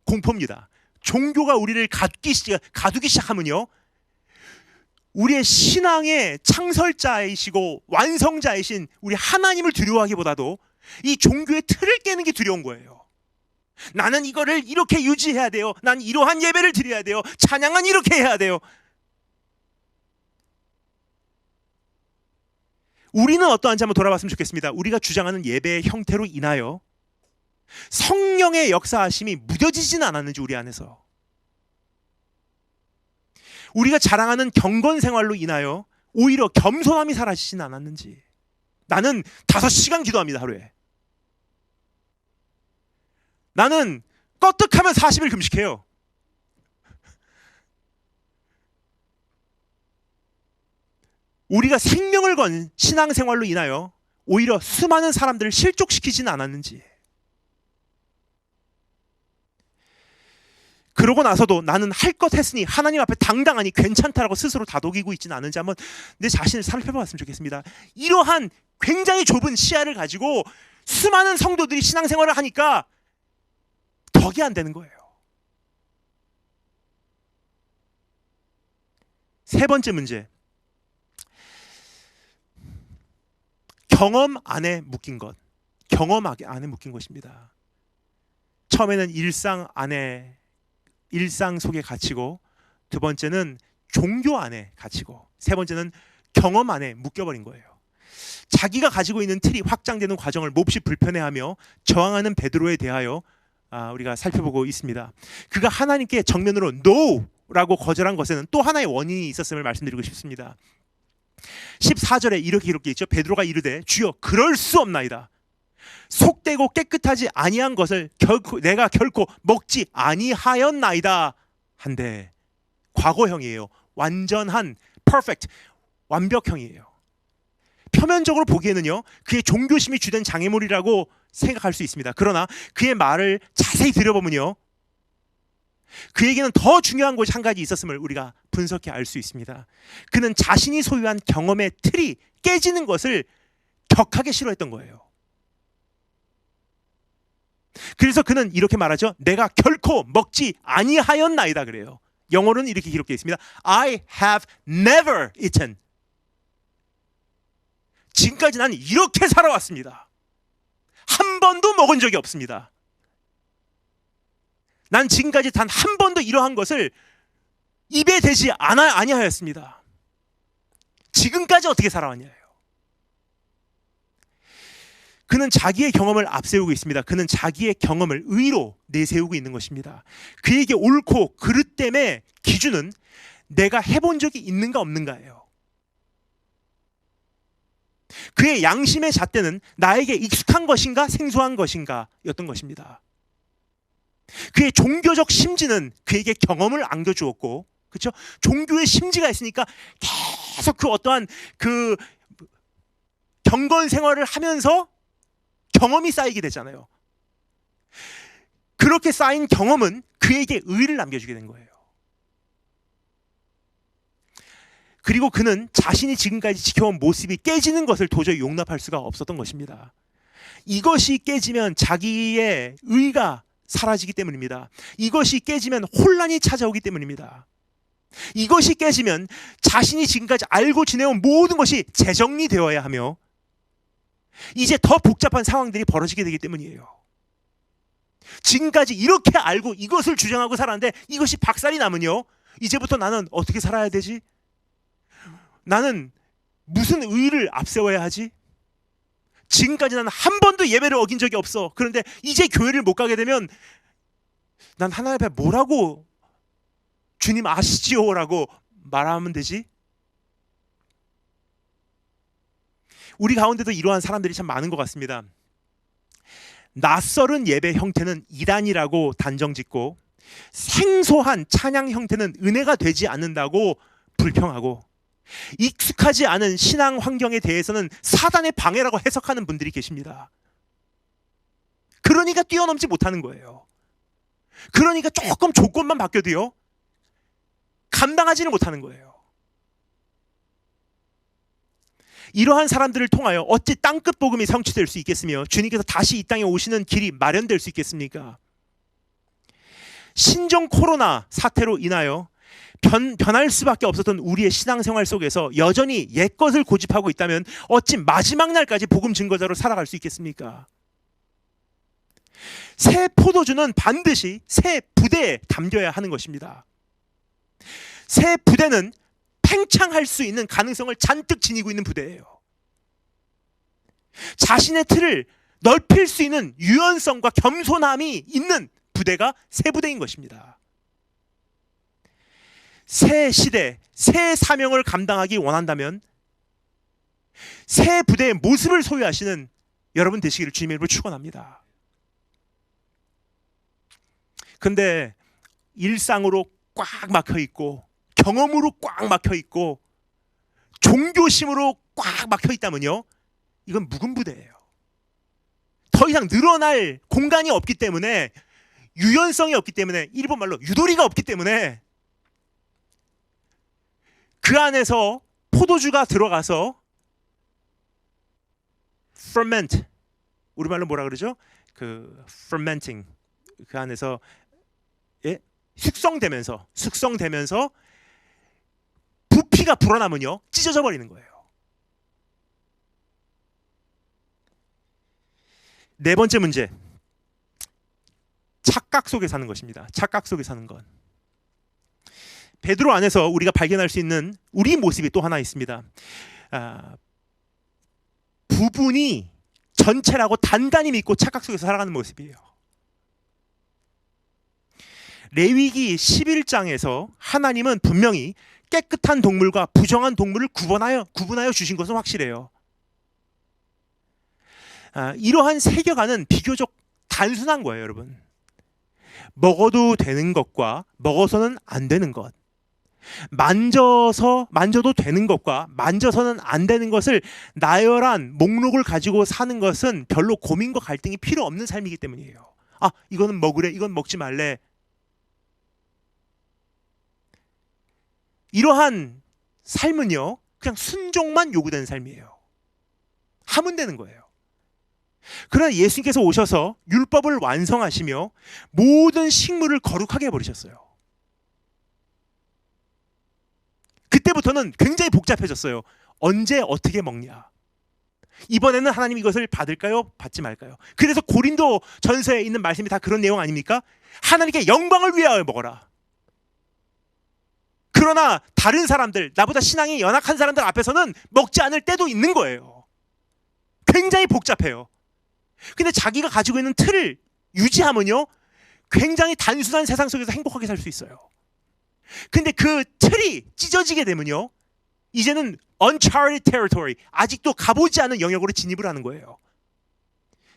공포입니다. 종교가 우리를 가두기 시작하면요, 우리의 신앙의 창설자이시고 완성자이신 우리 하나님을 두려워하기보다도 이 종교의 틀을 깨는 게 두려운 거예요. 나는 이거를 이렇게 유지해야 돼요. 난 이러한 예배를 드려야 돼요. 찬양은 이렇게 해야 돼요. 우리는 어떠한지 한번 돌아봤으면 좋겠습니다. 우리가 주장하는 예배의 형태로 인하여 성령의 역사하심이 무뎌지지는 않았는지, 우리 안에서 우리가 자랑하는 경건 생활로 인하여 오히려 겸손함이 사라지지는 않았는지. 나는 5시간 기도합니다, 하루에. 나는 껐득하면 40일 금식해요. 우리가 생명을 건 신앙생활로 인하여 오히려 수많은 사람들을 실족시키지는 않았는지. 그러고 나서도 나는 할 것 했으니 하나님 앞에 당당하니 괜찮다라고 스스로 다독이고 있지는 않은지 한번 내 자신을 살펴봤으면 좋겠습니다. 이러한 굉장히 좁은 시야를 가지고 수많은 성도들이 신앙생활을 하니까 덕이 안 되는 거예요. 세 번째 문제, 경험 안에 묶인 것. 경험 안에 묶인 것입니다. 처음에는 일상 속에 갇히고, 두 번째는 종교 안에 갇히고, 세 번째는 경험 안에 묶여버린 거예요. 자기가 가지고 있는 틀이 확장되는 과정을 몹시 불편해하며 저항하는 베드로에 대하여 우리가 살펴보고 있습니다. 그가 하나님께 정면으로 NO라고 거절한 것에는 또 하나의 원인이 있었음을 말씀드리고 싶습니다. 14절에 이렇게 기록되어 있죠. 베드로가 이르되 주여 그럴 수 없나이다. 속되고 깨끗하지 아니한 것을 내가 결코 먹지 아니하였나이다 한데, 과거형이에요. 완전한 perfect, 완벽형이에요. 표면적으로 보기에는요, 그의 종교심이 주된 장애물이라고 생각할 수 있습니다. 그러나 그의 말을 자세히 들여보면요, 그에게는 더 중요한 것이 한 가지 있었음을 우리가 분석해 알 수 있습니다. 그는 자신이 소유한 경험의 틀이 깨지는 것을 격하게 싫어했던 거예요. 그래서 그는 이렇게 말하죠. 내가 결코 먹지 아니하였나이다 그래요. 영어로는 이렇게 기록되어 있습니다. I have never eaten. 지금까지 난 이렇게 살아왔습니다. 한 번도 먹은 적이 없습니다. 난 지금까지 단 한 번도 이러한 것을 입에 대지 아니하였습니다. 지금까지 어떻게 살아왔냐요. 그는 자기의 경험을 앞세우고 있습니다. 그는 자기의 경험을 의로 내세우고 있는 것입니다. 그에게 옳고 그릇됨의 기준은 내가 해본 적이 있는가 없는가예요. 그의 양심의 잣대는 나에게 익숙한 것인가 생소한 것인가 였던 것입니다. 그의 종교적 심지는 그에게 경험을 안겨주었고, 그렇죠? 종교의 심지가 있으니까 계속 그 어떠한 그 경건 생활을 하면서 경험이 쌓이게 되잖아요. 그렇게 쌓인 경험은 그에게 의의를 남겨주게 된 거예요. 그리고 그는 자신이 지금까지 지켜온 모습이 깨지는 것을 도저히 용납할 수가 없었던 것입니다. 이것이 깨지면 자기의 의가 사라지기 때문입니다. 이것이 깨지면 혼란이 찾아오기 때문입니다. 이것이 깨지면 자신이 지금까지 알고 지내온 모든 것이 재정리되어야 하며 이제 더 복잡한 상황들이 벌어지게 되기 때문이에요. 지금까지 이렇게 알고 이것을 주장하고 살았는데 이것이 박살이 나면요, 이제부터 나는 어떻게 살아야 되지? 나는 무슨 의의를 앞세워야 하지? 지금까지 나는 한 번도 예배를 어긴 적이 없어. 그런데 이제 교회를 못 가게 되면 난 하나님 앞에 뭐라고 주님 아시지요? 라고 말하면 되지? 우리 가운데도 이러한 사람들이 참 많은 것 같습니다. 낯설은 예배 형태는 이단이라고 단정짓고 생소한 찬양 형태는 은혜가 되지 않는다고 불평하고 익숙하지 않은 신앙 환경에 대해서는 사단의 방해라고 해석하는 분들이 계십니다. 그러니까 뛰어넘지 못하는 거예요. 그러니까 조금 조건만 바뀌어도요, 감당하지는 못하는 거예요. 이러한 사람들을 통하여 어찌 땅끝 복음이 성취될 수 있겠으며 주님께서 다시 이 땅에 오시는 길이 마련될 수 있겠습니까? 신종 코로나 사태로 인하여 변할 수밖에 없었던 우리의 신앙생활 속에서 여전히 옛것을 고집하고 있다면 어찌 마지막 날까지 복음 증거자로 살아갈 수 있겠습니까? 새 포도주는 반드시 새 부대에 담겨야 하는 것입니다. 새 부대는 팽창할 수 있는 가능성을 잔뜩 지니고 있는 부대예요. 자신의 틀을 넓힐 수 있는 유연성과 겸손함이 있는 부대가 새 부대인 것입니다. 새 시대, 새 사명을 감당하기 원한다면 새 부대의 모습을 소유하시는 여러분 되시기를 주님의 이름으로 축원합니다. 근데 일상으로 꽉 막혀 있고 경험으로 꽉 막혀 있고 종교심으로 꽉 막혀 있다면요, 이건 묵은 부대예요. 더 이상 늘어날 공간이 없기 때문에, 유연성이 없기 때문에, 일본 말로 유도리가 없기 때문에 그 안에서 포도주가 들어가서 ferment, 우리말로 뭐라 그러죠? 그 fermenting, 그 안에서 숙성되면서 부피가 불어나면요 찢어져 버리는 거예요. 네 번째 문제, 착각 속에 사는 것입니다. 착각 속에 사는 것. 베드로 안에서 우리가 발견할 수 있는 우리 모습이 또 하나 있습니다. 부분이 전체라고 단단히 믿고 착각 속에서 살아가는 모습이에요. 레위기 11장에서 하나님은 분명히 깨끗한 동물과 부정한 동물을 구분하여 주신 것은 확실해요. 이러한 세계관은 비교적 단순한 거예요, 여러분. 먹어도 되는 것과 먹어서는 안 되는 것, 만져도 되는 것과 만져서는 안 되는 것을 나열한 목록을 가지고 사는 것은 별로 고민과 갈등이 필요 없는 삶이기 때문이에요. 이거는 먹으래, 이건 먹지 말래. 이러한 삶은요, 그냥 순종만 요구되는 삶이에요. 하면 되는 거예요. 그러나 예수님께서 오셔서 율법을 완성하시며 모든 식물을 거룩하게 해버리셨어요. 그때부터는 굉장히 복잡해졌어요. 언제 어떻게 먹냐, 이번에는 하나님 이것을 받을까요, 받지 말까요? 그래서 고린도 전서에 있는 말씀이 다 그런 내용 아닙니까? 하나님께 영광을 위하여 먹어라. 그러나 다른 사람들, 나보다 신앙이 연약한 사람들 앞에서는 먹지 않을 때도 있는 거예요. 굉장히 복잡해요. 근데 자기가 가지고 있는 틀을 유지하면요, 굉장히 단순한 세상 속에서 행복하게 살 수 있어요. 근데 그 틀이 찢어지게 되면요, 이제는 uncharted territory, 아직도 가보지 않은 영역으로 진입을 하는 거예요.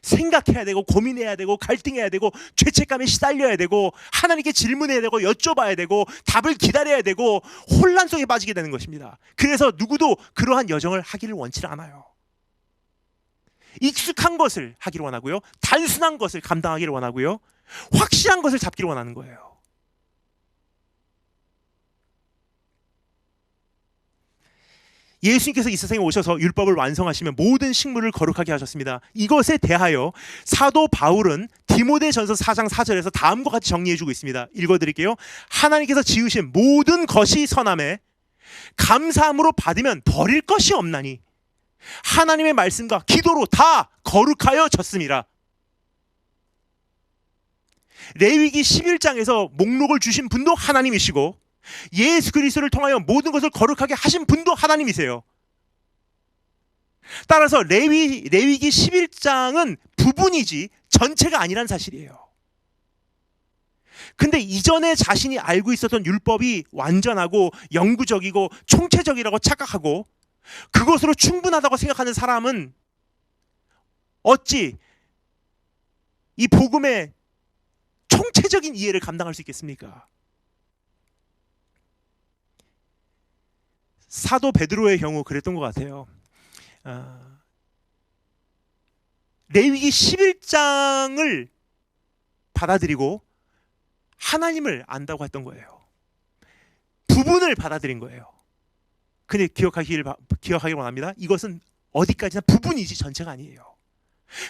생각해야 되고 고민해야 되고 갈등해야 되고 죄책감에 시달려야 되고 하나님께 질문해야 되고 여쭤봐야 되고 답을 기다려야 되고 혼란 속에 빠지게 되는 것입니다. 그래서 누구도 그러한 여정을 하기를 원치 않아요. 익숙한 것을 하기를 원하고요, 단순한 것을 감당하기를 원하고요, 확실한 것을 잡기를 원하는 거예요. 예수님께서 이 세상에 오셔서 율법을 완성하시며 모든 식물을 거룩하게 하셨습니다. 이것에 대하여 사도 바울은 디모데전서 4장 4절에서 다음과 같이 정리해주고 있습니다. 읽어드릴게요. 하나님께서 지으신 모든 것이 선함에 감사함으로 받으면 버릴 것이 없나니 하나님의 말씀과 기도로 다 거룩하여 졌습니다. 레위기 11장에서 목록을 주신 분도 하나님이시고 예수 그리스도를 통하여 모든 것을 거룩하게 하신 분도 하나님이세요. 따라서 레위기 11장은 부분이지 전체가 아니란 사실이에요. 근데 이전에 자신이 알고 있었던 율법이 완전하고 영구적이고 총체적이라고 착각하고 그것으로 충분하다고 생각하는 사람은 어찌 이 복음의 총체적인 이해를 감당할 수 있겠습니까? 사도 베드로의 경우 그랬던 것 같아요. 레위기 11장을 받아들이고 하나님을 안다고 했던 거예요. 부분을 받아들인 거예요. 근데 기억하기를 원합니다. 이것은 어디까지나 부분이지 전체가 아니에요.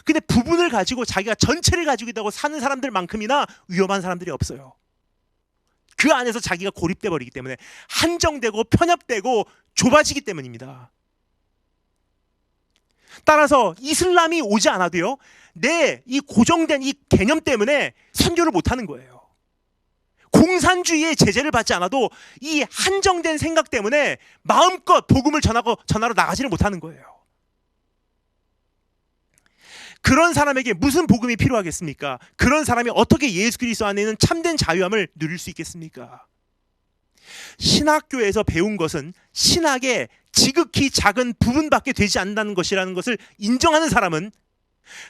근데 부분을 가지고 자기가 전체를 가지고 있다고 사는 사람들만큼이나 위험한 사람들이 없어요. 그 안에서 자기가 고립돼 버리기 때문에 한정되고 편협되고 좁아지기 때문입니다. 따라서 이슬람이 오지 않아도요, 내 이 고정된 이 개념 때문에 선교를 못하는 거예요. 공산주의의 제재를 받지 않아도 이 한정된 생각 때문에 마음껏 복음을 전하러 나가지를 못하는 거예요. 그런 사람에게 무슨 복음이 필요하겠습니까? 그런 사람이 어떻게 예수 그리스도 안에 있는 참된 자유함을 누릴 수 있겠습니까? 신학교에서 배운 것은 신학의 지극히 작은 부분밖에 되지 않는다는 것이라는 것을 인정하는 사람은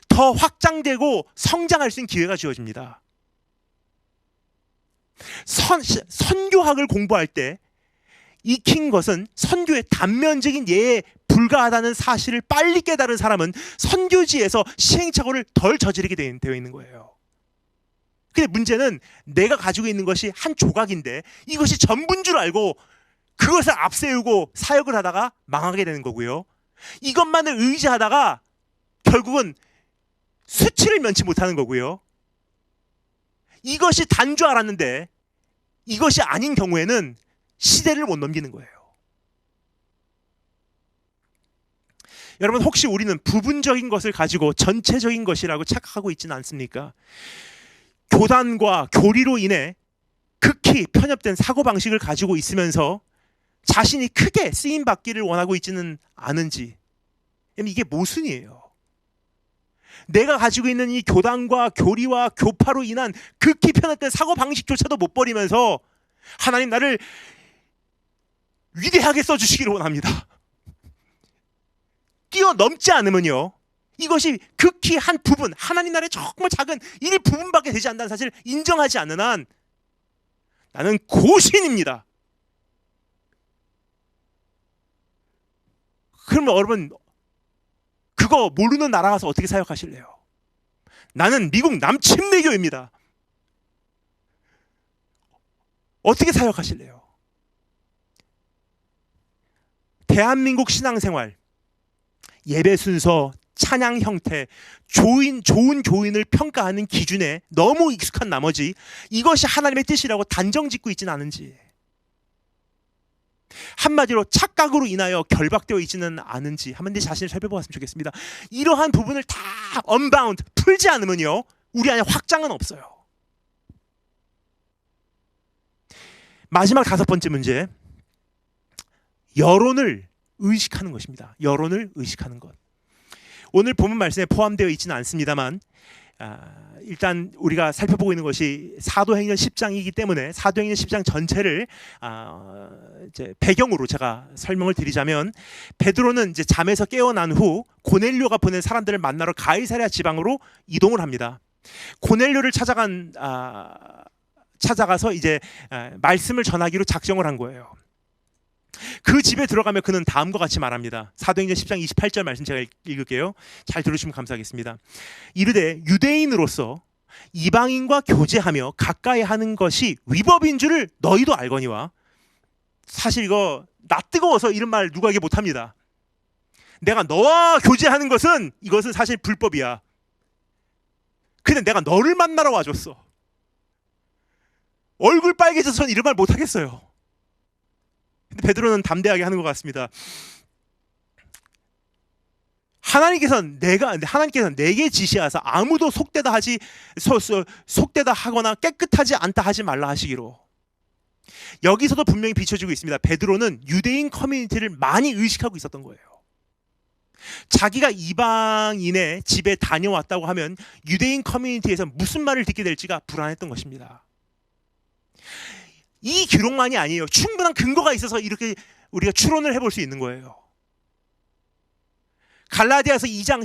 더 확장되고 성장할 수 있는 기회가 주어집니다. 선교학을 공부할 때 익힌 것은 선교의 단면적인 예에 불과하다는 사실을 빨리 깨달은 사람은 선교지에서 시행착오를 덜 저지르게 되어 있는 거예요. 근데 문제는 내가 가지고 있는 것이 한 조각인데 이것이 전부인 줄 알고 그것을 앞세우고 사역을 하다가 망하게 되는 거고요. 이것만을 의지하다가 결국은 수치를 면치 못하는 거고요. 이것이 단 줄 알았는데 이것이 아닌 경우에는 시대를 못 넘기는 거예요. 여러분, 혹시 우리는 부분적인 것을 가지고 전체적인 것이라고 착각하고 있지는 않습니까? 교단과 교리로 인해 극히 편협된 사고방식을 가지고 있으면서 자신이 크게 쓰임받기를 원하고 있지는 않은지, 이게 모순이에요. 내가 가지고 있는 이 교단과 교리와 교파로 인한 극히 편협된 사고방식조차도 못 버리면서 하나님 나를 위대하게 써주시기를 원합니다. 뛰어넘지 않으면요, 이것이 극히 한 부분, 하나님 나라의 정말 작은 일부분밖에 되지 않는다는 사실을 인정하지 않는 한 나는 고신입니다. 그러면 여러분, 그거 모르는 나라 가서 어떻게 사역하실래요? 나는 미국 남침내교입니다. 어떻게 사역하실래요? 대한민국 신앙생활, 예배 순서, 찬양 형태, 좋은 교인을 평가하는 기준에 너무 익숙한 나머지 이것이 하나님의 뜻이라고 단정 짓고 있지는 않은지, 한마디로 착각으로 인하여 결박되어 있지는 않은지 한번 내 자신을 살펴보았으면 좋겠습니다. 이러한 부분을 다 언바운드 풀지 않으면요, 우리 안에 확장은 없어요. 마지막 5번째 문제, 여론을 의식하는 것입니다. 여론을 의식하는 것. 오늘 본문 말씀에 포함되어 있지는 않습니다만, 일단 우리가 살펴보고 있는 것이 사도행전 10장이기 때문에 사도행전 10장 전체를 이제 배경으로 제가 설명을 드리자면, 베드로는 이제 잠에서 깨어난 후 고넬료가 보낸 사람들을 만나러 가이사랴 지방으로 이동을 합니다. 고넬료를 찾아가서 이제 말씀을 전하기로 작정을 한 거예요. 그 집에 들어가면 그는 다음과 같이 말합니다. 사도행전 10장 28절 말씀 제가 읽을게요. 잘 들으시면 감사하겠습니다. 이르되 유대인으로서 이방인과 교제하며 가까이 하는 것이 위법인 줄을 너희도 알거니와. 사실 이거 나 뜨거워서 이런 말 누구에게 못합니다. 내가 너와 교제하는 것은 이것은 사실 불법이야. 근데 내가 너를 만나러 와줬어. 얼굴 빨개져서 전 이런 말 못하겠어요. 근데 베드로는 담대하게 하는 것 같습니다. 하나님께서는 내게 지시하사 아무도 속되다 하거나 깨끗하지 않다 하지 말라 하시기로. 여기서도 분명히 비춰지고 있습니다. 베드로는 유대인 커뮤니티를 많이 의식하고 있었던 거예요. 자기가 이방인의 집에 다녀왔다고 하면 유대인 커뮤니티에서 무슨 말을 듣게 될지가 불안했던 것입니다. 이 기록만이 아니에요. 충분한 근거가 있어서 이렇게 우리가 추론을 해볼 수 있는 거예요. 갈라디아서 2장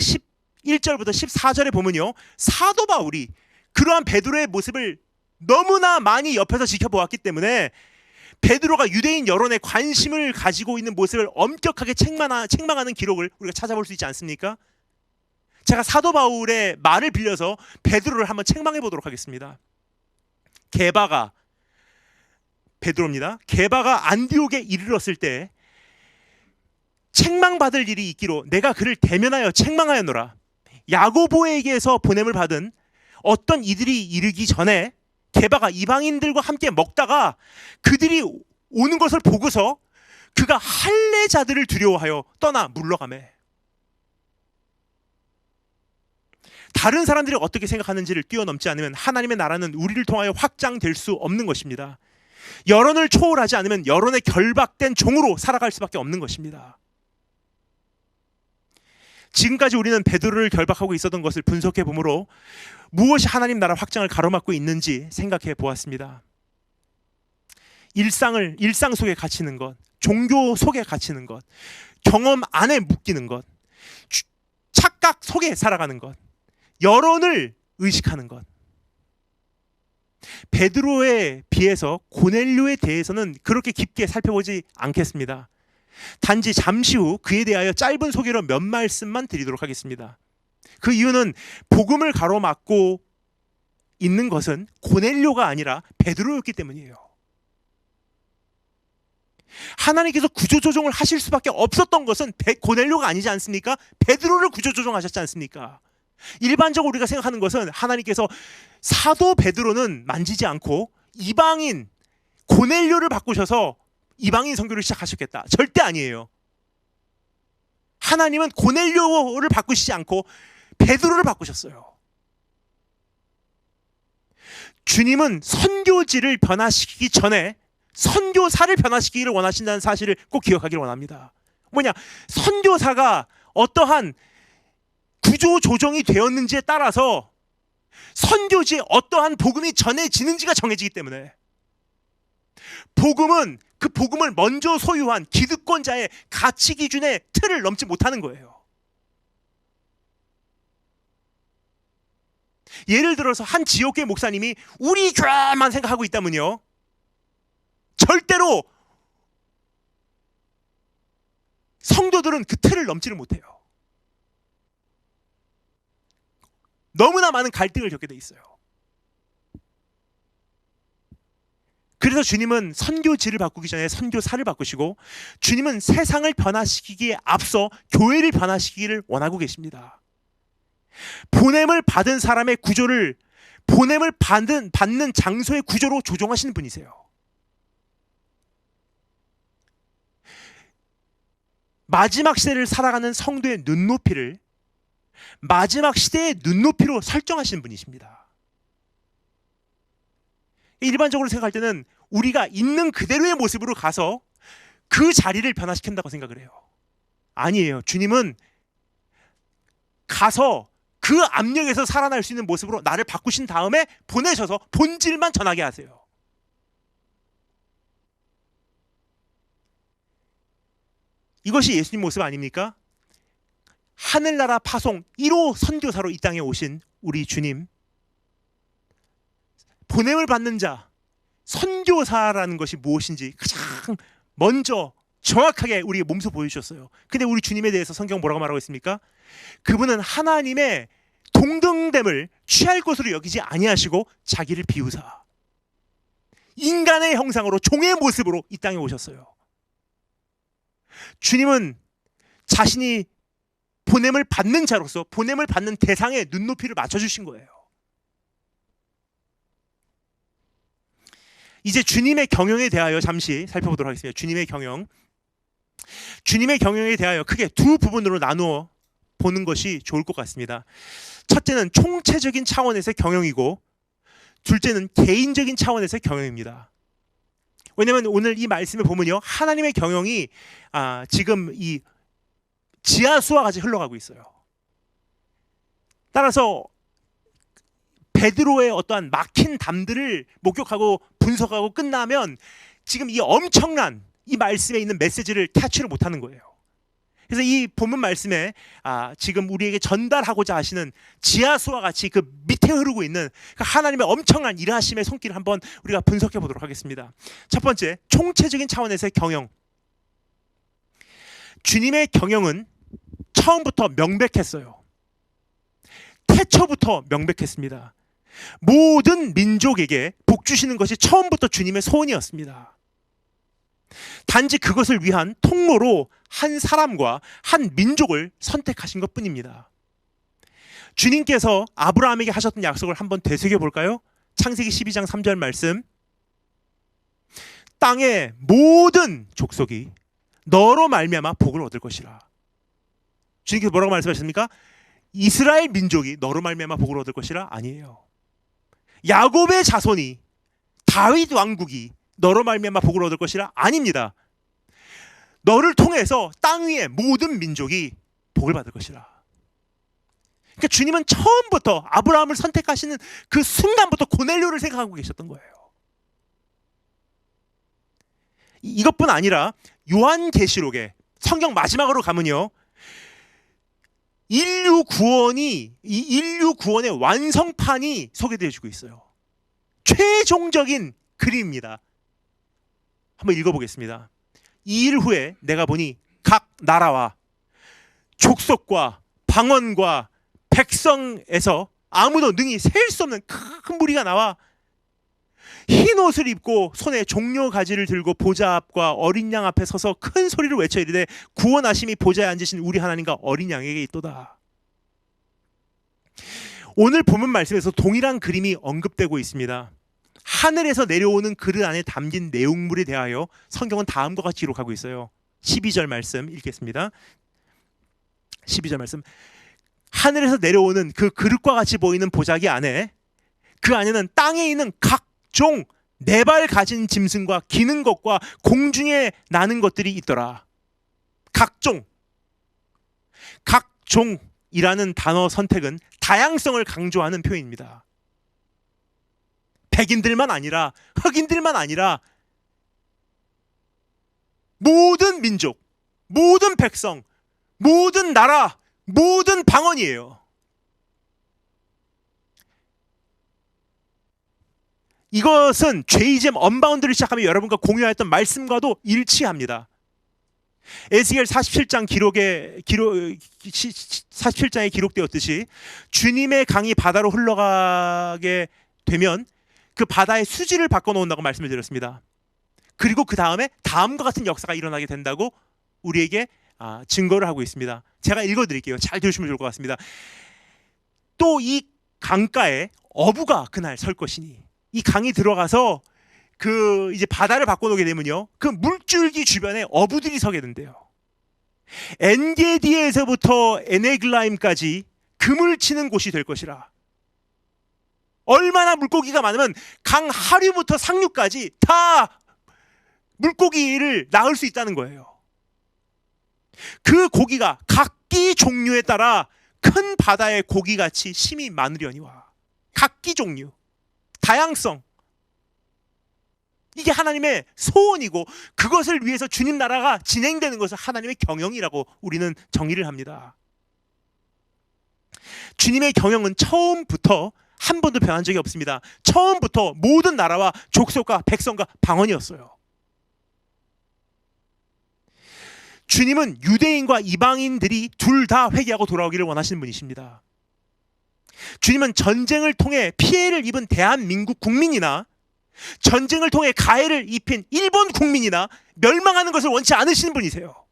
11절부터 14절에 보면요, 사도 바울이 그러한 베드로의 모습을 너무나 많이 옆에서 지켜보았기 때문에 베드로가 유대인 여론에 관심을 가지고 있는 모습을 엄격하게 책망하는 기록을 우리가 찾아볼 수 있지 않습니까? 제가 사도 바울의 말을 빌려서 베드로를 한번 책망해 보도록 하겠습니다. 게바가, 베드로입니다. 게바가 안디옥에 이르렀을 때 책망받을 일이 있기로 내가 그를 대면하여 책망하였노라. 야고보에게서 보냄을 받은 어떤 이들이 이르기 전에 게바가 이방인들과 함께 먹다가 그들이 오는 것을 보고서 그가 할례자들을 두려워하여 떠나 물러가매. 다른 사람들이 어떻게 생각하는지를 뛰어넘지 않으면 하나님의 나라는 우리를 통하여 확장될 수 없는 것입니다. 여론을 초월하지 않으면 여론에 결박된 종으로 살아갈 수밖에 없는 것입니다. 지금까지 우리는 베드로를 결박하고 있었던 것을 분석해 보므로 무엇이 하나님 나라 확장을 가로막고 있는지 생각해 보았습니다. 일상 속에 갇히는 것, 종교 속에 갇히는 것, 경험 안에 묶이는 것, 착각 속에 살아가는 것, 여론을 의식하는 것. 베드로에 비해서 고넬료에 대해서는 그렇게 깊게 살펴보지 않겠습니다. 단지 잠시 후 그에 대하여 짧은 소개로 몇 말씀만 드리도록 하겠습니다. 그 이유는 복음을 가로막고 있는 것은 고넬료가 아니라 베드로였기 때문이에요. 하나님께서 구조조정을 하실 수밖에 없었던 것은 고넬료가 아니지 않습니까? 베드로를 구조조정하셨지 않습니까? 일반적으로 우리가 생각하는 것은 하나님께서 사도 베드로는 만지지 않고 이방인 고넬료를 바꾸셔서 이방인 선교를 시작하셨겠다. 절대 아니에요. 하나님은 고넬료를 바꾸시지 않고 베드로를 바꾸셨어요. 주님은 선교지를 변화시키기 전에 선교사를 변화시키기를 원하신다는 사실을 꼭 기억하기를 원합니다. 뭐냐? 선교사가 어떠한 구조 조정이 되었는지에 따라서 선교지에 어떠한 복음이 전해지는지가 정해지기 때문에 복음은 그 복음을 먼저 소유한 기득권자의 가치 기준의 틀을 넘지 못하는 거예요. 예를 들어서 한 지역교회 목사님이 우리 교회만 생각하고 있다면요, 절대로 성도들은 그 틀을 넘지를 못해요. 너무나 많은 갈등을 겪게 돼 있어요. 그래서 주님은 선교지를 바꾸기 전에 선교사를 바꾸시고, 주님은 세상을 변화시키기에 앞서 교회를 변화시키기를 원하고 계십니다. 보냄을 받은 사람의 구조를 보냄을 받는 장소의 구조로 조정하시는 분이세요. 마지막 시대를 살아가는 성도의 눈높이를 마지막 시대의 눈높이로 설정하시는 분이십니다. 일반적으로 생각할 때는 우리가 있는 그대로의 모습으로 가서 그 자리를 변화시킨다고 생각을 해요. 아니에요. 주님은 가서 그 압력에서 살아날 수 있는 모습으로 나를 바꾸신 다음에 보내셔서 본질만 전하게 하세요. 이것이 예수님 모습 아닙니까? 하늘나라 파송 1호 선교사로 이 땅에 오신 우리 주님, 보냄을 받는 자, 선교사라는 것이 무엇인지 가장 먼저 정확하게 우리의 몸소 보여주셨어요. 근데 우리 주님에 대해서 성경 뭐라고 말하고 있습니까? 그분은 하나님의 동등됨을 취할 것으로 여기지 아니하시고 자기를 비우사 인간의 형상으로 종의 모습으로 이 땅에 오셨어요. 주님은 자신이 보냄을 받는 자로서 보냄을 받는 대상의 눈높이를 맞춰주신 거예요. 이제 주님의 경영에 대하여 잠시 살펴보도록 하겠습니다. 주님의 경영에 대하여 크게 두 부분으로 나누어 보는 것이 좋을 것 같습니다. 첫째는 총체적인 차원에서의 경영이고, 둘째는 개인적인 차원에서의 경영입니다. 왜냐하면 오늘 이 말씀을 보면요, 하나님의 경영이 지금 이 지하수와 같이 흘러가고 있어요. 따라서 베드로의 어떠한 막힌 담들을 목격하고 분석하고 끝나면 지금 이 엄청난 이 말씀에 있는 메시지를 캐치를 못하는 거예요. 그래서 이 본문 말씀에 지금 우리에게 전달하고자 하시는 지하수와 같이 그 밑에 흐르고 있는 그 하나님의 엄청난 일하심의 손길을 한번 우리가 분석해 보도록 하겠습니다. 첫 번째, 총체적인 차원에서의 경영. 주님의 경영은 처음부터 명백했어요. 태초부터 명백했습니다. 모든 민족에게 복 주시는 것이 처음부터 주님의 소원이었습니다. 단지 그것을 위한 통로로 한 사람과 한 민족을 선택하신 것뿐입니다. 주님께서 아브라함에게 하셨던 약속을 한번 되새겨 볼까요? 창세기 12장 3절 말씀. 땅의 모든 족속이 너로 말미암아 복을 얻을 것이라. 주님께서 뭐라고 말씀하셨습니까? 이스라엘 민족이 너로 말미암아 복을 얻을 것이라? 아니에요. 야곱의 자손이, 다윗 왕국이 너로 말미암아 복을 얻을 것이라? 아닙니다. 너를 통해서 땅 위의 모든 민족이 복을 받을 것이라. 그러니까 주님은 처음부터 아브라함을 선택하시는 그 순간부터 고넬료를 생각하고 계셨던 거예요. 이것뿐 아니라 요한계시록에 성경 마지막으로 가면요, 인류 구원의 완성판이 소개되어지고 있어요. 최종적인 그림입니다. 한번 읽어보겠습니다. 2일 후에 내가 보니 각 나라와 족속과 방언과 백성에서 아무도 능히 셀 수 없는 큰 무리가 나와 흰 옷을 입고 손에 종려 가지를 들고 보좌 앞과 어린 양 앞에 서서 큰 소리로 외쳐 이르되 구원하심이 보좌에 앉으신 우리 하나님과 어린 양에게 있도다. 오늘 본문 말씀에서 동일한 그림이 언급되고 있습니다. 하늘에서 내려오는 그릇 안에 담긴 내용물에 대하여 성경은 다음과 같이 기록하고 있어요. 12절 말씀 읽겠습니다. 12절 말씀. 하늘에서 내려오는 그 그릇과 같이 보이는 보자기 안에, 그 안에는 땅에 있는 각종 네 발 가진 짐승과 기는 것과 공중에 나는 것들이 있더라. 각종이라는 단어 선택은 다양성을 강조하는 표현입니다. 백인들만 아니라, 흑인들만 아니라 모든 민족, 모든 백성, 모든 나라, 모든 방언이에요. 이것은 죄이잼 언바운드를 시작하며 여러분과 공유했던 말씀과도 일치합니다. 에스겔 47장 47장에 기록되었듯이 주님의 강이 바다로 흘러가게 되면 그 바다의 수질을 바꿔놓는다고 말씀을 드렸습니다. 그리고 그 다음에 다음과 같은 역사가 일어나게 된다고 우리에게 증거를 하고 있습니다. 제가 읽어드릴게요. 잘 들으시면 좋을 것 같습니다. 또 이 강가에 어부가 그날 설 것이니, 이 강이 들어가서 그 이제 바다를 바꿔놓게 되면요, 그 물줄기 주변에 어부들이 서게 된대요. 엔게디에서부터 에네글라임까지 금을 치는 곳이 될 것이라. 얼마나 물고기가 많으면 강 하류부터 상류까지 다 물고기를 낳을 수 있다는 거예요. 그 고기가 각기 종류에 따라 큰 바다의 고기같이 심이 많으려니와. 각기 종류, 다양성. 이게 하나님의 소원이고, 그것을 위해서 주님 나라가 진행되는 것을 하나님의 경영이라고 우리는 정의를 합니다. 주님의 경영은 처음부터 한 번도 변한 적이 없습니다. 처음부터 모든 나라와 족속과 백성과 방언이었어요. 주님은 유대인과 이방인들이 둘 다 회개하고 돌아오기를 원하시는 분이십니다. 주님은 전쟁을 통해 피해를 입은 대한민국 국민이나 전쟁을 통해 가해를 입힌 일본 국민이나 멸망하는 것을 원치 않으시는 분이세요.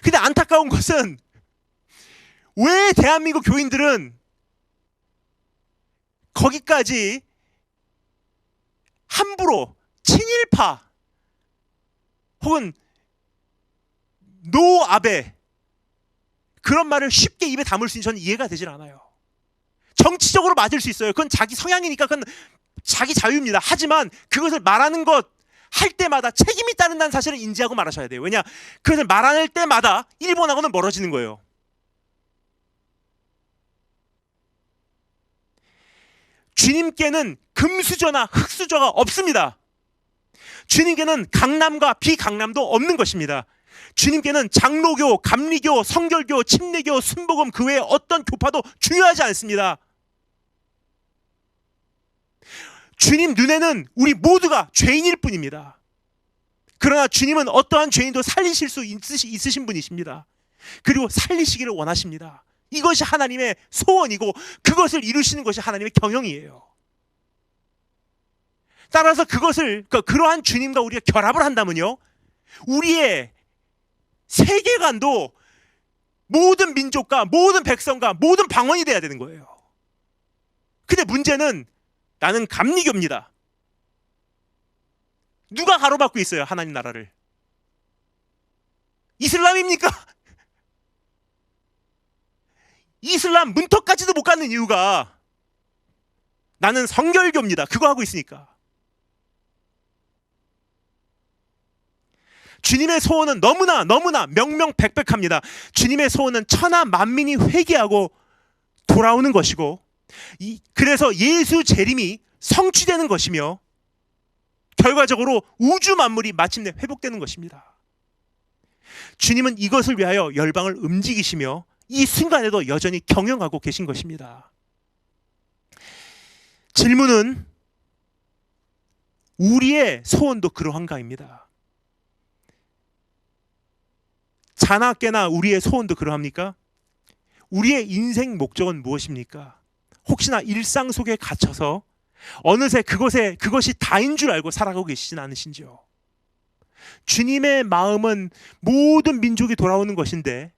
근데 안타까운 것은 왜 대한민국 교인들은 거기까지 함부로 친일파 혹은 노 아베 그런 말을 쉽게 입에 담을 수 있는, 저는 이해가 되질 않아요. 정치적으로 맞을 수 있어요. 그건 자기 성향이니까, 그건 자기 자유입니다. 하지만 그것을 말하는 것 할 때마다 책임이 따른다는 사실을 인지하고 말하셔야 돼요. 왜냐? 그것을 말할 때마다 일본하고는 멀어지는 거예요. 주님께는 금수저나 흑수저가 없습니다. 주님께는 강남과 비강남도 없는 것입니다. 주님께는 장로교, 감리교, 성결교, 침례교, 순복음 그 외에 어떤 교파도 중요하지 않습니다. 주님 눈에는 우리 모두가 죄인일 뿐입니다. 그러나 주님은 어떠한 죄인도 살리실 수 있으신 분이십니다. 그리고 살리시기를 원하십니다. 이것이 하나님의 소원이고, 그것을 이루시는 것이 하나님의 경영이에요. 따라서 그러한 주님과 우리가 결합을 한다면요, 우리의 세계관도 모든 민족과 모든 백성과 모든 방언이 돼야 되는 거예요. 근데 문제는 나는 감리교입니다. 누가 가로막고 있어요? 하나님 나라를. 이슬람입니까? 이슬람 문턱까지도 못 가는 이유가 나는 성결교입니다. 그거 하고 있으니까. 주님의 소원은 너무나 명명백백합니다. 주님의 소원은 천하 만민이 회개하고 돌아오는 것이고, 그래서 예수 재림이 성취되는 것이며, 결과적으로 우주 만물이 마침내 회복되는 것입니다. 주님은 이것을 위하여 열방을 움직이시며 이 순간에도 여전히 경영하고 계신 것입니다. 질문은 우리의 소원도 그러한가입니다. 자나깨나 우리의 소원도 그러합니까? 우리의 인생 목적은 무엇입니까? 혹시나 일상 속에 갇혀서 어느새 그것이 다인 줄 알고 살아가고 계시진 않으신지요? 주님의 마음은 모든 민족이 돌아오는 것인데,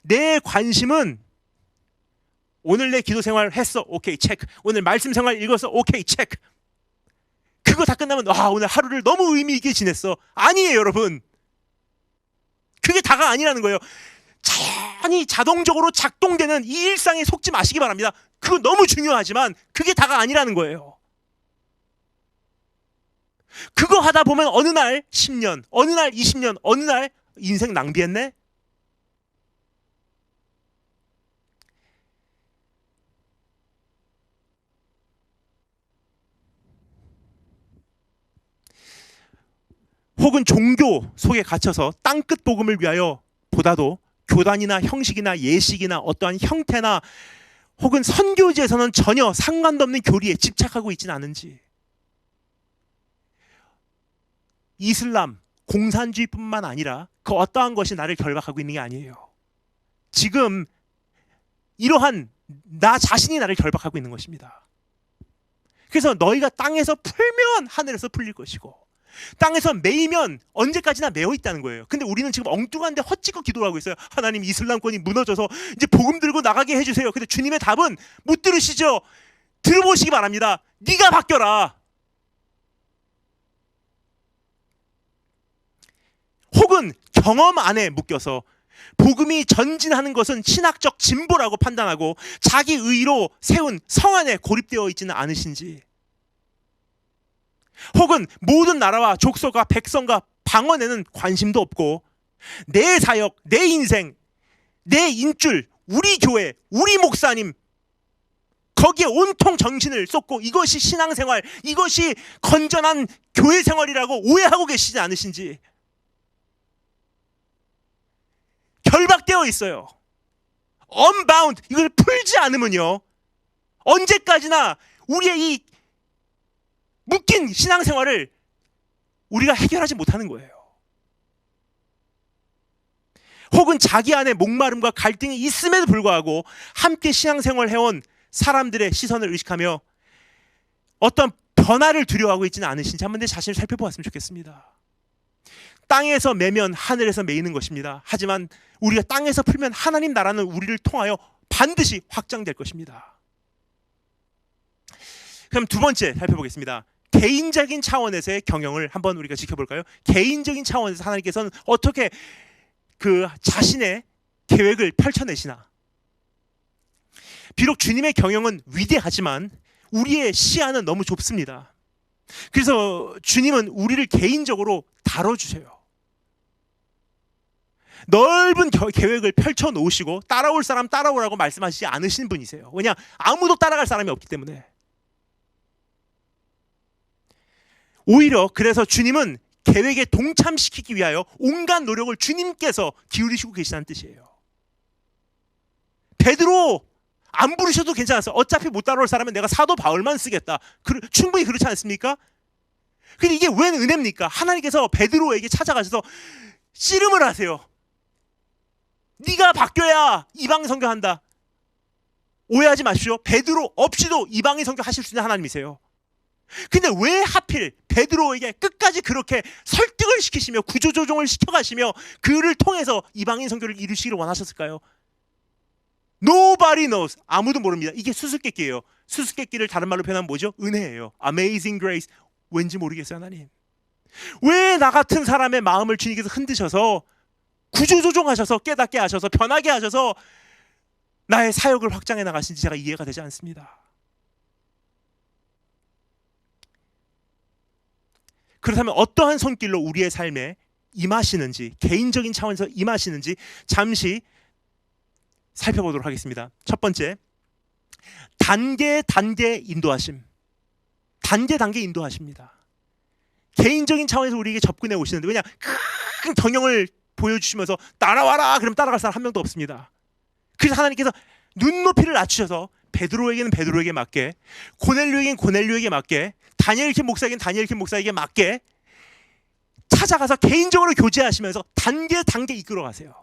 내 관심은 오늘 내 기도 생활 했어, 오케이 체크. 오늘 말씀 생활 읽었어, 오케이 체크. 그거 다 끝나면 오늘 하루를 너무 의미 있게 지냈어. 아니에요, 여러분. 그게 다가 아니라는 거예요. 자동적으로 작동되는 이 일상에 속지 마시기 바랍니다. 그거 너무 중요하지만 그게 다가 아니라는 거예요. 그거 하다 보면 어느 날 10년, 어느 날 20년, 어느 날 인생 낭비했네? 혹은 종교 속에 갇혀서 땅끝 복음을 위하여 보다도 교단이나 형식이나 예식이나 어떠한 형태나 혹은 선교지에서는 전혀 상관도 없는 교리에 집착하고 있지는 않은지, 이슬람, 공산주의뿐만 아니라 그 어떠한 것이 나를 결박하고 있는 게 아니에요. 지금 이러한 나 자신이 나를 결박하고 있는 것입니다. 그래서 너희가 땅에서 풀면 하늘에서 풀릴 것이고, 땅에서 매이면 언제까지나 매어 있다는 거예요. 근데 우리는 지금 엉뚱한데 헛짓고 기도를 하고 있어요. 하나님, 이슬람권이 무너져서 이제 복음 들고 나가게 해주세요. 근데 주님의 답은 못 들으시죠? 들어보시기 바랍니다. 네가 바뀌어라. 혹은 경험 안에 묶여서 복음이 전진하는 것은 신학적 진보라고 판단하고 자기 의로 세운 성 안에 고립되어 있지는 않으신지, 혹은 모든 나라와 족속과 백성과 방언에는 관심도 없고 내 사역, 내 인생, 내 인줄, 우리 교회, 우리 목사님 거기에 온통 정신을 쏟고 이것이 신앙생활, 이것이 건전한 교회 생활이라고 오해하고 계시지 않으신지. 결박되어 있어요. unbound, 이걸 풀지 않으면요 언제까지나 우리의 이 묶인 신앙생활을 우리가 해결하지 못하는 거예요. 혹은 자기 안에 목마름과 갈등이 있음에도 불구하고 함께 신앙생활을 해온 사람들의 시선을 의식하며 어떤 변화를 두려워하고 있지는 않으신지 한번 내 자신을 살펴보았으면 좋겠습니다. 땅에서 매면 하늘에서 매이는 것입니다. 하지만 우리가 땅에서 풀면 하나님 나라는 우리를 통하여 반드시 확장될 것입니다. 그럼 두 번째 살펴보겠습니다. 개인적인 차원에서의 경영을 한번 우리가 지켜볼까요? 개인적인 차원에서 하나님께서는 어떻게 그 자신의 계획을 펼쳐내시나. 비록 주님의 경영은 위대하지만 우리의 시야는 너무 좁습니다. 그래서 주님은 우리를 개인적으로 다뤄주세요. 넓은 계획을 펼쳐놓으시고 따라올 사람 따라오라고 말씀하시지 않으신 분이세요. 왜냐? 아무도 따라갈 사람이 없기 때문에. 오히려 그래서 주님은 계획에 동참시키기 위하여 온갖 노력을 주님께서 기울이시고 계시다는 뜻이에요. 베드로 안 부르셔도 괜찮았어요. 어차피 못 따라올 사람은 내가 사도 바울만 쓰겠다. 충분히 그렇지 않습니까? 근데 이게 웬 은혜입니까? 하나님께서 베드로에게 찾아가셔서 씨름을 하세요. 네가 바뀌어야 이방인 선교한다. 오해하지 마십시오. 베드로 없이도 이방인 선교하실 수 있는 하나님이세요. 근데 왜 하필 베드로에게 끝까지 그렇게 설득을 시키시며 구조조정을 시켜가시며 그를 통해서 이방인 선교를 이루시기를 원하셨을까요? Nobody knows. 아무도 모릅니다. 이게 수수께끼예요. 수수께끼를 다른 말로 표현하면 뭐죠? 은혜예요. Amazing grace. 왠지 모르겠어요, 하나님. 왜 나 같은 사람의 마음을 주님께서 흔드셔서 구조조정하셔서 깨닫게 하셔서 변하게 하셔서 나의 사역을 확장해 나가신지 제가 이해가 되지 않습니다. 그렇다면 어떠한 손길로 우리의 삶에 임하시는지, 개인적인 차원에서 임하시는지 잠시 살펴보도록 하겠습니다. 첫 번째, 단계 인도하심. 단계 인도하십니다. 개인적인 차원에서 우리에게 접근해 오시는데, 왜냐, 큰 경영을 보여주시면서 따라와라 그럼 따라갈 사람 한 명도 없습니다. 그래서 하나님께서 눈높이를 낮추셔서 베드로에게는 베드로에게 맞게, 고넬료에게는 고넬료에게 맞게, 다니엘 킴 목사에게는 다니엘 킴 목사에게 맞게 찾아가서 개인적으로 교제하시면서 단계 이끌어 가세요.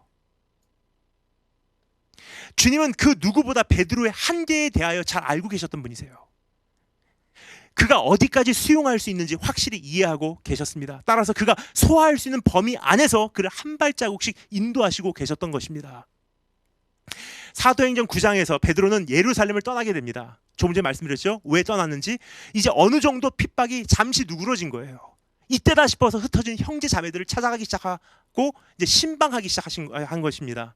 주님은 그 누구보다 베드로의 한계에 대하여 잘 알고 계셨던 분이세요. 그가 어디까지 수용할 수 있는지 확실히 이해하고 계셨습니다. 따라서 그가 소화할 수 있는 범위 안에서 그를 한 발자국씩 인도하시고 계셨던 것입니다. 사도행전 9장에서 베드로는 예루살렘을 떠나게 됩니다. 조금 전에 말씀드렸죠? 왜 떠났는지. 이제 어느 정도 핍박이 잠시 누그러진 거예요. 이때다 싶어서 흩어진 형제 자매들을 찾아가기 시작하고 이제 신방하기 시작한 것입니다.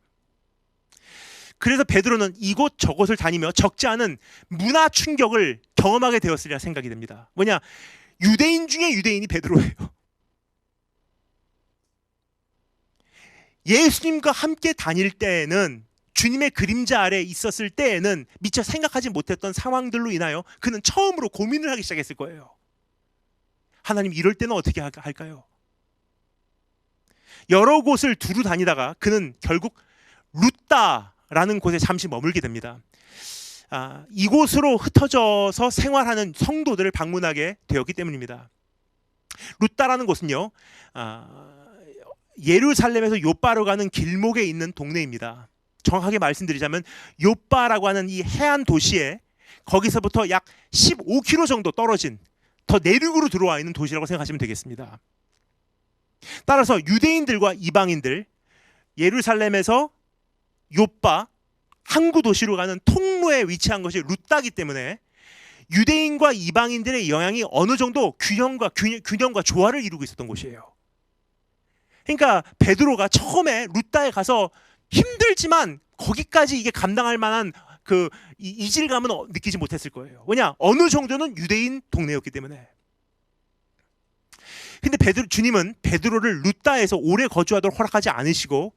그래서 베드로는 이곳 저곳을 다니며 적지 않은 문화 충격을 경험하게 되었으리라 생각이 됩니다. 뭐냐? 유대인 중에 유대인이 베드로예요. 예수님과 함께 다닐 때에는, 주님의 그림자 아래 있었을 때에는 미처 생각하지 못했던 상황들로 인하여 그는 처음으로 고민을 하기 시작했을 거예요. 하나님, 이럴 때는 어떻게 할까요? 여러 곳을 두루 다니다가 그는 결국 루따라는 곳에 잠시 머물게 됩니다. 이곳으로 흩어져서 생활하는 성도들을 방문하게 되었기 때문입니다. 루따라는 곳은요, 예루살렘에서 요빠로 가는 길목에 있는 동네입니다. 정확하게 말씀드리자면 요빠라고 하는 이 해안 도시에 거기서부터 약 15km 정도 떨어진 더 내륙으로 들어와 있는 도시라고 생각하시면 되겠습니다. 따라서 유대인들과 이방인들, 예루살렘에서 요빠 항구 도시로 가는 통로에 위치한 것이 루따기 때문에 유대인과 이방인들의 영향이 어느 정도 균형과 조화를 이루고 있었던 곳이에요. 그러니까 베드로가 처음에 루따에 가서 힘들지만 거기까지 이게 감당할 만한 그 이질감은 느끼지 못했을 거예요. 왜냐? 어느 정도는 유대인 동네였기 때문에. 근데 주님은 베드로를 루따에서 오래 거주하도록 허락하지 않으시고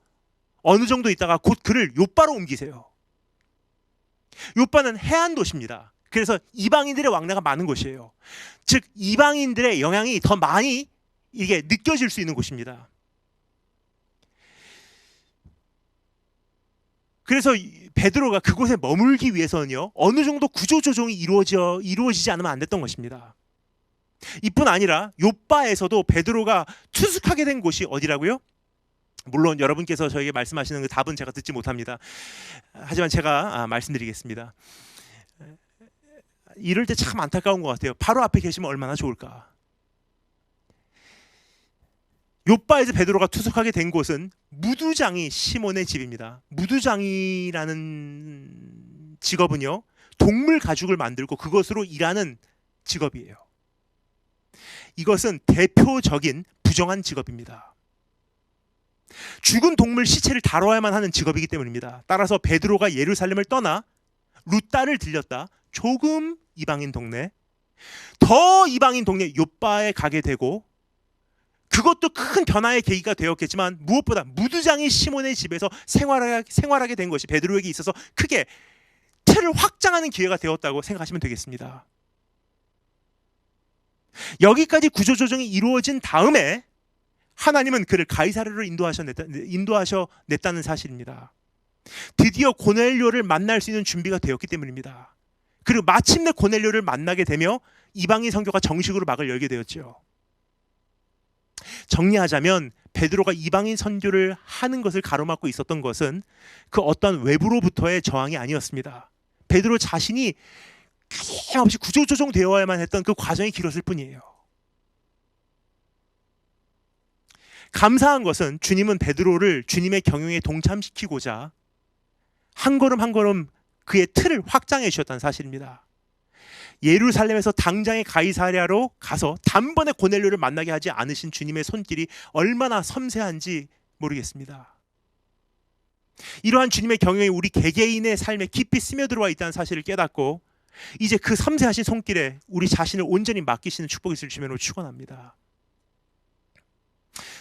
어느 정도 있다가 곧 그를 요빠로 옮기세요. 요빠는 해안 도시입니다. 그래서 이방인들의 왕래가 많은 곳이에요. 즉 이방인들의 영향이 더 많이 이게 느껴질 수 있는 곳입니다. 그래서 베드로가 그곳에 머물기 위해서는요, 어느 정도 구조조정이 이루어지지 않으면 안 됐던 것입니다. 이뿐 아니라 요빠에서도 베드로가 투숙하게 된 곳이 어디라고요? 물론 여러분께서 저에게 말씀하시는 그 답은 제가 듣지 못합니다. 하지만 제가 말씀드리겠습니다. 이럴 때 참 안타까운 것 같아요. 바로 앞에 계시면 얼마나 좋을까. 요빠에서 베드로가 투숙하게 된 곳은 무두장이 시몬의 집입니다. 무두장이라는 직업은요, 동물 가죽을 만들고 그것으로 일하는 직업이에요. 이것은 대표적인 부정한 직업입니다. 죽은 동물 시체를 다뤄야만 하는 직업이기 때문입니다. 따라서 베드로가 예루살렘을 떠나 루따를 들렸다. 조금 이방인 동네, 더 이방인 동네 요빠에 가게 되고, 그것도 큰 변화의 계기가 되었겠지만 무엇보다 무두장이 시몬의 집에서 생활하게 된 것이 베드로에게 있어서 크게 틀을 확장하는 기회가 되었다고 생각하시면 되겠습니다. 여기까지 구조조정이 이루어진 다음에 하나님은 그를 가이사랴로 인도하셔냈다는 사실입니다. 드디어 고넬료를 만날 수 있는 준비가 되었기 때문입니다. 그리고 마침내 고넬료를 만나게 되며 이방인 선교가 정식으로 막을 열게 되었죠. 정리하자면 베드로가 이방인 선교를 하는 것을 가로막고 있었던 것은 그 어떤 외부로부터의 저항이 아니었습니다. 베드로 자신이 끊임없이 구조조정되어야만 했던 그 과정이 길었을 뿐이에요. 감사한 것은 주님은 베드로를 주님의 경영에 동참시키고자 한 걸음 한 걸음 그의 틀을 확장해 주셨다는 사실입니다. 예루살렘에서 당장의 가이사랴로 가서 단번에 고넬료를 만나게 하지 않으신 주님의 손길이 얼마나 섬세한지 모르겠습니다. 이러한 주님의 경영이 우리 개개인의 삶에 깊이 스며들어와 있다는 사실을 깨닫고 이제 그 섬세하신 손길에 우리 자신을 온전히 맡기시는 축복이 있을 주면으로 축원합니다.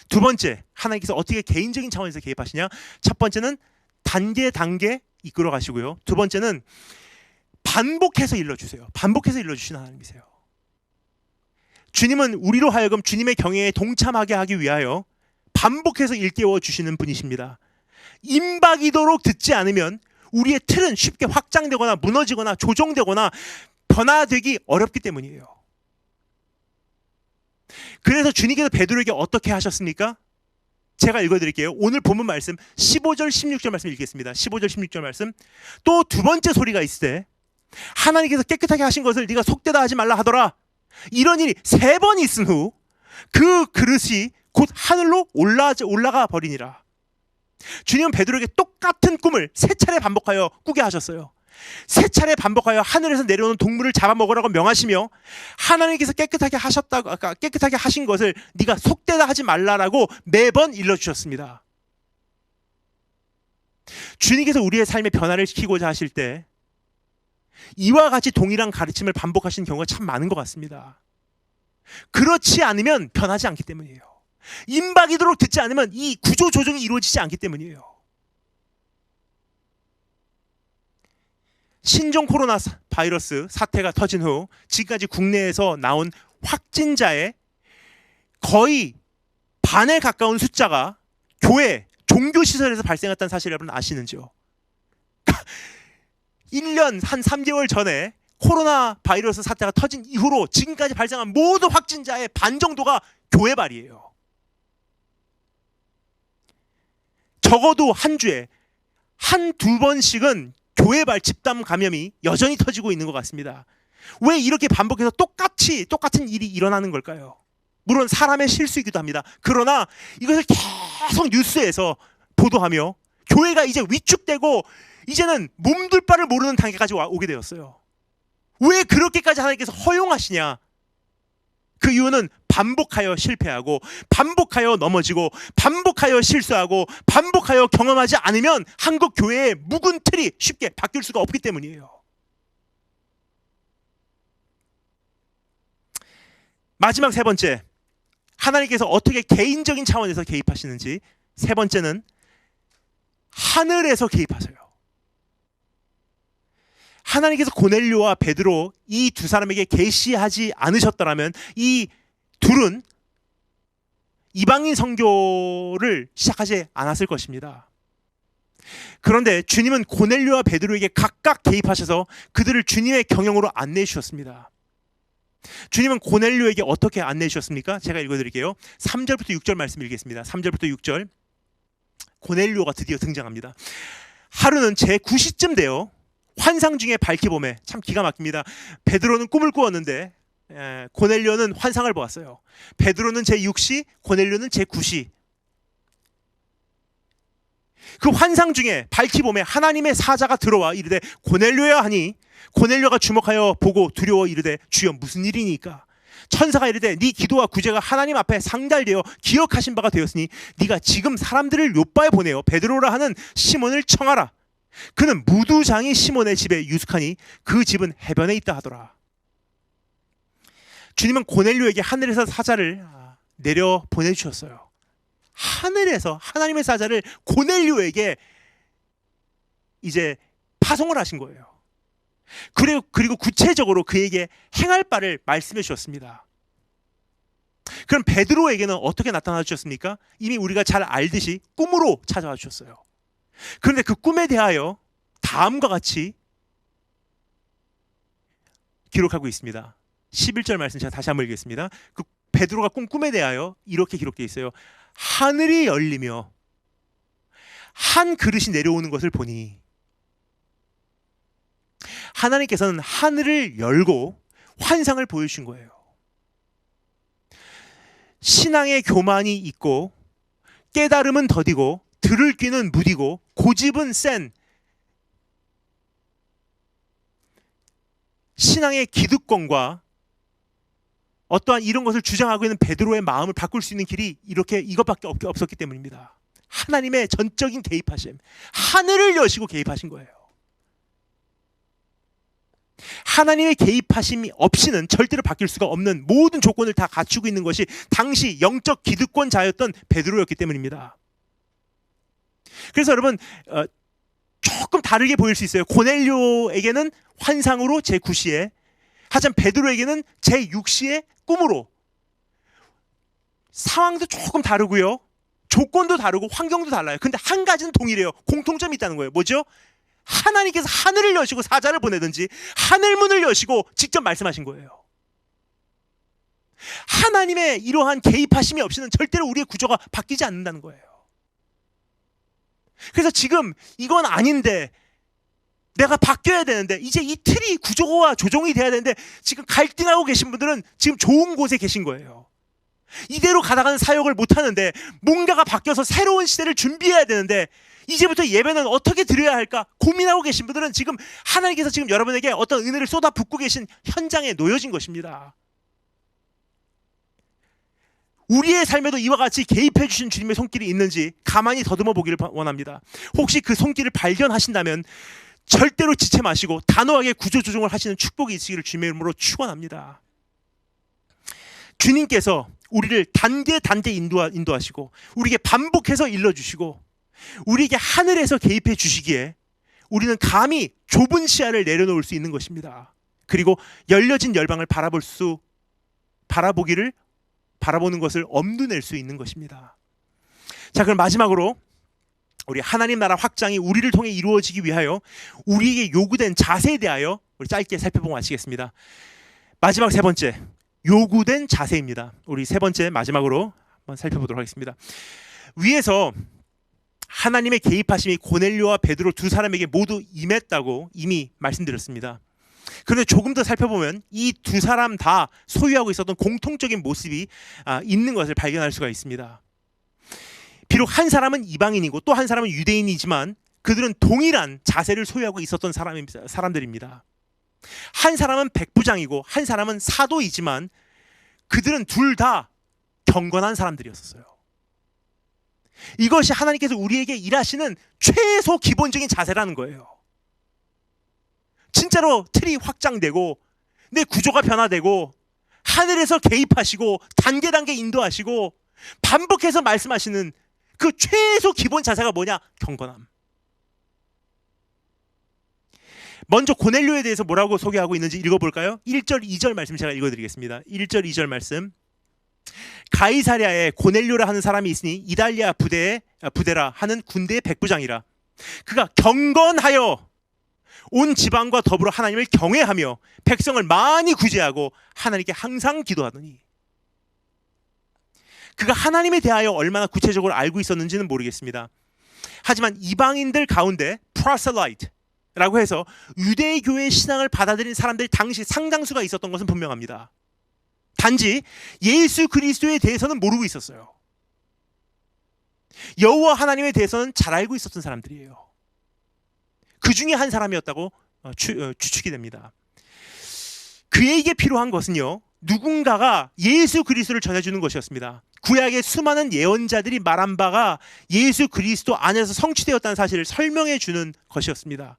두 번째, 하나님께서 어떻게 개인적인 차원에서 개입하시냐? 첫 번째는 단계 이끌어 가시고요. 두 번째는 반복해서 일러주세요. 반복해서 일러주시는 하나님이세요. 주님은 우리로 하여금 주님의 경영에 동참하게 하기 위하여 반복해서 일깨워 주시는 분이십니다. 임박이도록 듣지 않으면 우리의 틀은 쉽게 확장되거나 무너지거나 조정되거나 변화되기 어렵기 때문이에요. 그래서 주님께서 베드로에게 어떻게 하셨습니까? 제가 읽어드릴게요. 오늘 본문 말씀 15절 16절 말씀 읽겠습니다. 15절 16절 말씀. 또 두 번째 소리가 있을 때 하나님께서 깨끗하게 하신 것을 네가 속되다 하지 말라 하더라. 이런 일이 3번 있은 후 그 그릇이 곧 하늘로 올라가 버리니라. 주님은 베드로에게 똑같은 꿈을 3차례 반복하여 꾸게 하셨어요. 3차례 반복하여 하늘에서 내려오는 동물을 잡아먹으라고 명하시며 하나님께서 깨끗하게 하신 것을 네가 속되다 하지 말라라고 매번 일러주셨습니다. 주님께서 우리의 삶의 변화를 시키고자 하실 때 이와 같이 동일한 가르침을 반복하시는 경우가 참 많은 것 같습니다. 그렇지 않으면 변하지 않기 때문이에요. 임박이도록 듣지 않으면 이 구조 조정이 이루어지지 않기 때문이에요. 신종 코로나 바이러스 사태가 터진 후 지금까지 국내에서 나온 확진자의 거의 반에 가까운 숫자가 교회, 종교시설에서 발생했다는 사실 여러분 아시는지요? 1년 한 3개월 전에 코로나 바이러스 사태가 터진 이후로 지금까지 발생한 모든 확진자의 반 정도가 교회발이에요. 적어도 한 주에 한두 번씩은 교회발 집단 감염이 여전히 터지고 있는 것 같습니다. 왜 이렇게 반복해서 똑같은 일이 일어나는 걸까요? 물론 사람의 실수이기도 합니다. 그러나 이것을 계속 뉴스에서 보도하며 교회가 이제 위축되고 이제는 몸둘 바를 모르는 단계까지 오게 되었어요. 왜 그렇게까지 하나님께서 허용하시냐? 그 이유는 반복하여 실패하고 반복하여 넘어지고 반복하여 실수하고 반복하여 경험하지 않으면 한국 교회의 묵은 틀이 쉽게 바뀔 수가 없기 때문이에요. 마지막 세 번째, 하나님께서 어떻게 개인적인 차원에서 개입하시는지. 세 번째는 하늘에서 개입하세요. 하나님께서 고넬료와 베드로 이 두 사람에게 계시하지 않으셨더라면 이 둘은 이방인 선교를 시작하지 않았을 것입니다. 그런데 주님은 고넬료와 베드로에게 각각 개입하셔서 그들을 주님의 경영으로 안내해 주셨습니다. 주님은 고넬료에게 어떻게 안내해 주셨습니까? 제가 읽어드릴게요. 3절부터 6절 말씀 읽겠습니다. 3절부터 6절. 고넬료가 드디어 등장합니다. 하루는 제9시쯤 되어 환상 중에 밝히 보매. 참 기가 막힙니다. 베드로는 꿈을 꾸었는데 고넬료는 환상을 보았어요. 베드로는 제6시, 고넬료는 제9시. 그 환상 중에 밝히 보매 하나님의 사자가 들어와 이르되 고넬료야 하니 고넬료가 주목하여 보고 두려워 이르되 주여 무슨 일이니까? 천사가 이르되 네 기도와 구제가 하나님 앞에 상달되어 기억하신 바가 되었으니 네가 지금 사람들을 요바에 보내어 베드로라 하는 시몬을 청하라. 그는 무두장이 시몬의 집에 유숙하니 그 집은 해변에 있다 하더라. 주님은 고넬료에게 하늘에서 사자를 내려 보내주셨어요. 하늘에서 하나님의 사자를 고넬료에게 이제 파송을 하신 거예요. 그리고 구체적으로 그에게 행할 바를 말씀해 주셨습니다. 그럼 베드로에게는 어떻게 나타나 주셨습니까? 이미 우리가 잘 알듯이 꿈으로 찾아와 주셨어요. 그런데 그 꿈에 대하여 다음과 같이 기록하고 있습니다. 11절 말씀 제가 다시 한번 읽겠습니다. 그 베드로가 꾼 꿈에 대하여 이렇게 기록되어 있어요. 하늘이 열리며 한 그릇이 내려오는 것을 보니. 하나님께서는 하늘을 열고 환상을 보여주신 거예요. 신앙의 교만이 있고 깨달음은 더디고 들을 귀는 무디고 고집은 센 신앙의 기득권과 어떠한 이런 것을 주장하고 있는 베드로의 마음을 바꿀 수 있는 길이 이것밖에 없었기 때문입니다. 하나님의 전적인 개입하심, 하늘을 여시고 개입하신 거예요. 하나님의 개입하심이 없이는 절대로 바뀔 수가 없는 모든 조건을 다 갖추고 있는 것이 당시 영적 기득권자였던 베드로였기 때문입니다. 그래서 여러분 조금 다르게 보일 수 있어요. 고넬료에게는 환상으로 제9시에, 하지만 베드로에게는 제6시의 꿈으로. 상황도 조금 다르고요, 조건도 다르고 환경도 달라요. 근데 한 가지는 동일해요. 공통점이 있다는 거예요. 뭐죠? 하나님께서 하늘을 여시고 사자를 보내든지 하늘문을 여시고 직접 말씀하신 거예요. 하나님의 이러한 개입하심이 없이는 절대로 우리의 구조가 바뀌지 않는다는 거예요. 그래서 지금 이건 아닌데, 내가 바뀌어야 되는데, 이제 이 틀이 구조화 조정이 돼야 되는데 지금 갈등하고 계신 분들은 지금 좋은 곳에 계신 거예요. 이대로 가다가는 사역을 못하는데 뭔가가 바뀌어서 새로운 시대를 준비해야 되는데 이제부터 예배는 어떻게 드려야 할까 고민하고 계신 분들은 지금 하나님께서 지금 여러분에게 어떤 은혜를 쏟아붓고 계신 현장에 놓여진 것입니다. 우리의 삶에도 이와 같이 개입해 주신 주님의 손길이 있는지 가만히 더듬어 보기를 원합니다. 혹시 그 손길을 발견하신다면 절대로 지체 마시고 단호하게 구조조정을 하시는 축복이 있으기를 주님의 이름으로 축원합니다. 주님께서 우리를 단계 인도하시고 우리에게 반복해서 일러주시고 우리에게 하늘에서 개입해 주시기에 우리는 감히 좁은 시야를 내려놓을 수 있는 것입니다. 그리고 열려진 열방을 바라보는 것을 엄두낼 수 있는 것입니다. 자, 그럼 마지막으로 우리 하나님 나라 확장이 우리를 통해 이루어지기 위하여 우리에게 요구된 자세에 대하여 우리 짧게 살펴보고 마치겠습니다. 마지막 세 번째, 요구된 자세입니다. 우리 세 번째 마지막으로 한번 살펴보도록 하겠습니다. 위에서 하나님의 개입하심이 고넬료와 베드로 두 사람에게 모두 임했다고 이미 말씀드렸습니다. 그런데 조금 더 살펴보면 이 두 사람 다 소유하고 있었던 공통적인 모습이 있는 것을 발견할 수가 있습니다. 비록 한 사람은 이방인이고 또 한 사람은 유대인이지만 그들은 동일한 자세를 소유하고 있었던 사람들입니다. 한 사람은 백부장이고 한 사람은 사도이지만 그들은 둘 다 경건한 사람들이었어요. 이것이 하나님께서 우리에게 일하시는 최소 기본적인 자세라는 거예요. 진짜로 틀이 확장되고 내 구조가 변화되고 하늘에서 개입하시고 단계 인도하시고 반복해서 말씀하시는 그 최소 기본 자세가 뭐냐? 경건함. 먼저 고넬료에 대해서 뭐라고 소개하고 있는지 읽어볼까요? 1절 2절 말씀 제가 읽어드리겠습니다. 1절 2절 말씀. 가이사랴에 고넬료라 하는 사람이 있으니 이달리아 부대라 하는 군대의 백부장이라. 그가 경건하여 온 지방과 더불어 하나님을 경외하며 백성을 많이 구제하고 하나님께 항상 기도하더니. 그가 하나님에 대하여 얼마나 구체적으로 알고 있었는지는 모르겠습니다. 하지만 이방인들 가운데 프로셀라이트라고 해서 유대교의 신앙을 받아들인 사람들이 당시 상당수가 있었던 것은 분명합니다. 단지 예수 그리스도에 대해서는 모르고 있었어요. 여호와 하나님에 대해서는 잘 알고 있었던 사람들이에요. 그 중에 한 사람이었다고 추측이 됩니다. 그에게 필요한 것은요, 누군가가 예수 그리스도를 전해주는 것이었습니다. 구약의 수많은 예언자들이 말한 바가 예수 그리스도 안에서 성취되었다는 사실을 설명해 주는 것이었습니다.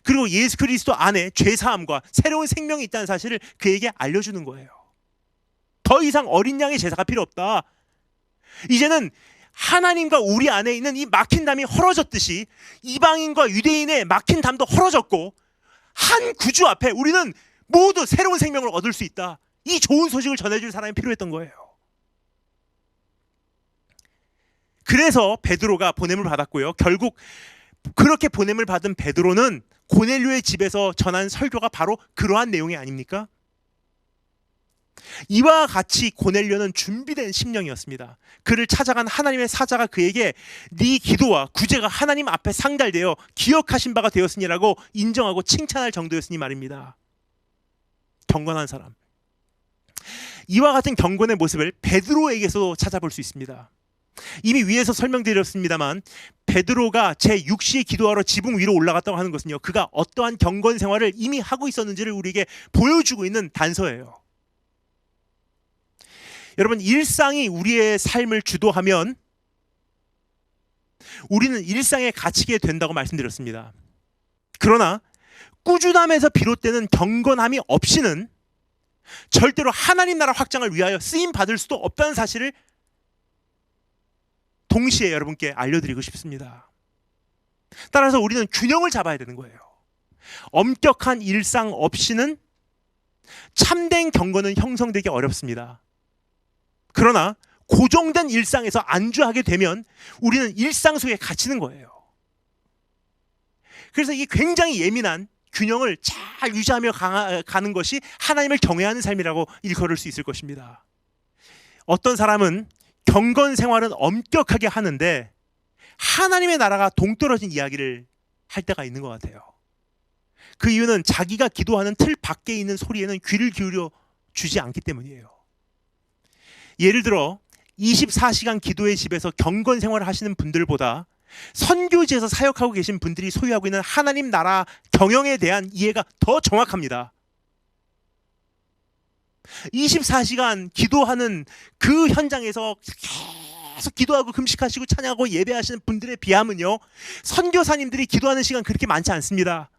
그리고 예수 그리스도 안에 죄사함과 새로운 생명이 있다는 사실을 그에게 알려주는 거예요. 더 이상 어린 양의 제사가 필요 없다. 이제는 하나님과 우리 안에 있는 이 막힌 담이 헐어졌듯이 이방인과 유대인의 막힌 담도 헐어졌고 한 구주 앞에 우리는 모두 새로운 생명을 얻을 수 있다. 이 좋은 소식을 전해줄 사람이 필요했던 거예요. 그래서 베드로가 보냄을 받았고요. 결국 그렇게 보냄을 받은 베드로는 고넬료의 집에서 전한 설교가 바로 그러한 내용이 아닙니까? 이와 같이 고넬료는 준비된 심령이었습니다. 그를 찾아간 하나님의 사자가 그에게 네 기도와 구제가 하나님 앞에 상달되어 기억하신 바가 되었으니라고 인정하고 칭찬할 정도였으니 말입니다. 경건한 사람. 이와 같은 경건의 모습을 베드로에게서도 찾아볼 수 있습니다. 이미 위에서 설명드렸습니다만 베드로가 제6시에 기도하러 지붕 위로 올라갔다고 하는 것은요, 그가 어떠한 경건 생활을 이미 하고 있었는지를 우리에게 보여주고 있는 단서예요. 여러분, 일상이 우리의 삶을 주도하면 우리는 일상에 갇히게 된다고 말씀드렸습니다. 그러나 꾸준함에서 비롯되는 경건함이 없이는 절대로 하나님 나라 확장을 위하여 쓰임 받을 수도 없다는 사실을 동시에 여러분께 알려드리고 싶습니다. 따라서 우리는 균형을 잡아야 되는 거예요. 엄격한 일상 없이는 참된 경건은 형성되기 어렵습니다. 그러나 고정된 일상에서 안주하게 되면 우리는 일상 속에 갇히는 거예요. 그래서 이게 굉장히 예민한 균형을 잘 유지하며 가는 것이 하나님을 경외하는 삶이라고 일컬을 수 있을 것입니다. 어떤 사람은 경건 생활은 엄격하게 하는데 하나님의 나라가 동떨어진 이야기를 할 때가 있는 것 같아요. 그 이유는 자기가 기도하는 틀 밖에 있는 소리에는 귀를 기울여 주지 않기 때문이에요. 예를 들어 24시간 기도의 집에서 경건 생활을 하시는 분들보다 선교지에서 사역하고 계신 분들이 소유하고 있는 하나님 나라 경영에 대한 이해가 더 정확합니다. 24시간 기도하는 그 현장에서 계속 기도하고 금식하시고 찬양하고 예배하시는 분들에 비하면요, 선교사님들이 기도하는 시간 그렇게 많지 않습니다.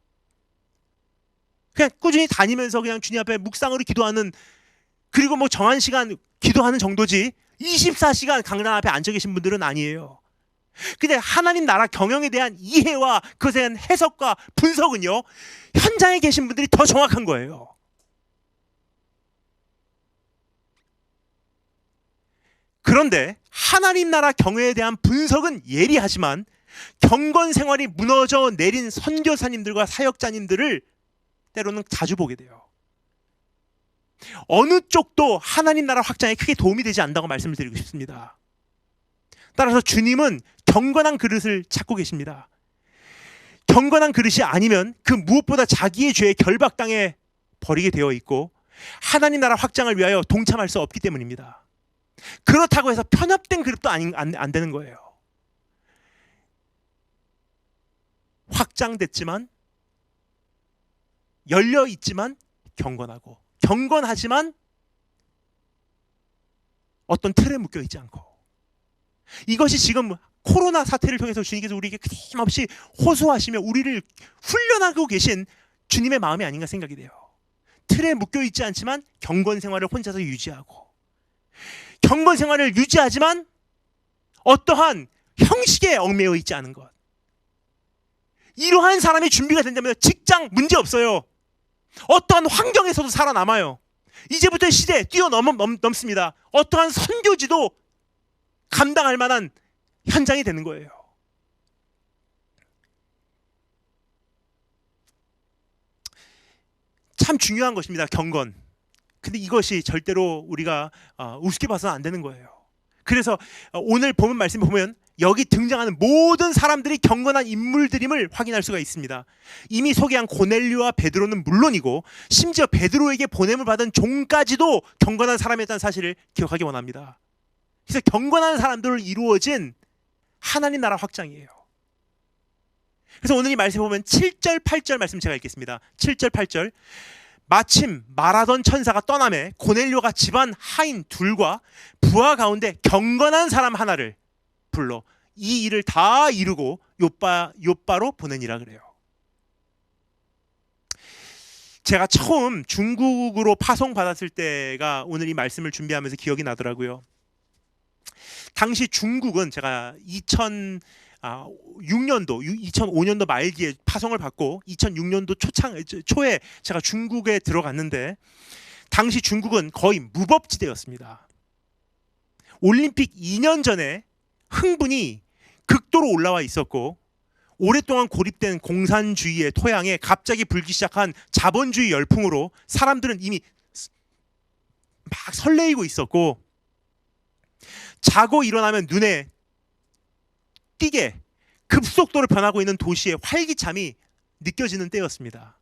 그냥 꾸준히 다니면서 그냥 주님 앞에 묵상으로 기도하는, 그리고 뭐 정한 시간 기도하는 정도지 24시간 강단 앞에 앉아 계신 분들은 아니에요. 근데 하나님 나라 경영에 대한 이해와 그것에 대한 해석과 분석은요, 현장에 계신 분들이 더 정확한 거예요. 그런데 하나님 나라 경영에 대한 분석은 예리하지만 경건 생활이 무너져 내린 선교사님들과 사역자님들을 때로는 자주 보게 돼요. 어느 쪽도 하나님 나라 확장에 크게 도움이 되지 않는다고 말씀을 드리고 싶습니다. 따라서 주님은 경건한 그릇을 찾고 계십니다. 경건한 그릇이 아니면 그 무엇보다 자기의 죄에 결박당해 버리게 되어 있고 하나님 나라 확장을 위하여 동참할 수 없기 때문입니다. 그렇다고 해서 편협된 그릇도 안 되는 거예요. 확장됐지만, 열려있지만 경건하고, 경건하지만 어떤 틀에 묶여있지 않고, 이것이 지금 코로나 사태를 통해서 주님께서 우리에게 끊임없이 호소하시며 우리를 훈련하고 계신 주님의 마음이 아닌가 생각이 돼요. 틀에 묶여있지 않지만 경건 생활을 혼자서 유지하고, 경건 생활을 유지하지만 어떠한 형식에 얽매여 있지 않은 것. 이러한 사람이 준비가 된다면 직장 문제 없어요. 어떠한 환경에서도 살아남아요. 이제부터 시대 뛰어넘습니다. 어떠한 선교지도 감당할 만한 현장이 되는 거예요. 참 중요한 것입니다, 경건. 근데 이것이 절대로 우리가 우습게 봐서는 안 되는 거예요. 그래서 오늘 본문 말씀 보면 여기 등장하는 모든 사람들이 경건한 인물들임을 확인할 수가 있습니다. 이미 소개한 고넬료와 베드로는 물론이고 심지어 베드로에게 보냄을 받은 종까지도 경건한 사람이었다는 사실을 기억하기 원합니다. 그래서 경건한 사람들로 이루어진 하나님 나라 확장이에요. 그래서 오늘 이 말씀 보면 7절 8절 말씀 제가 읽겠습니다. 7절 8절. 마침 말하던 천사가 떠나매 고넬료가 집안 하인 둘과 부하 가운데 경건한 사람 하나를 불러 이 일을 다 이루고 요빠로 보내니라 그래요. 제가 처음 중국으로 파송받았을 때가 오늘 이 말씀을 준비하면서 기억이 나더라고요. 당시 중국은 제가 2005년도 말기에 파송을 받고 2006년도 초에 제가 중국에 들어갔는데 당시 중국은 거의 무법지대였습니다. 올림픽 2년 전에 흥분이 극도로 올라와 있었고 오랫동안 고립된 공산주의의 토양에 갑자기 불기 시작한 자본주의 열풍으로 사람들은 이미 막 설레이고 있었고 자고 일어나면 눈에 띄게 급속도로 변하고 있는 도시의 활기참이 느껴지는 때였습니다.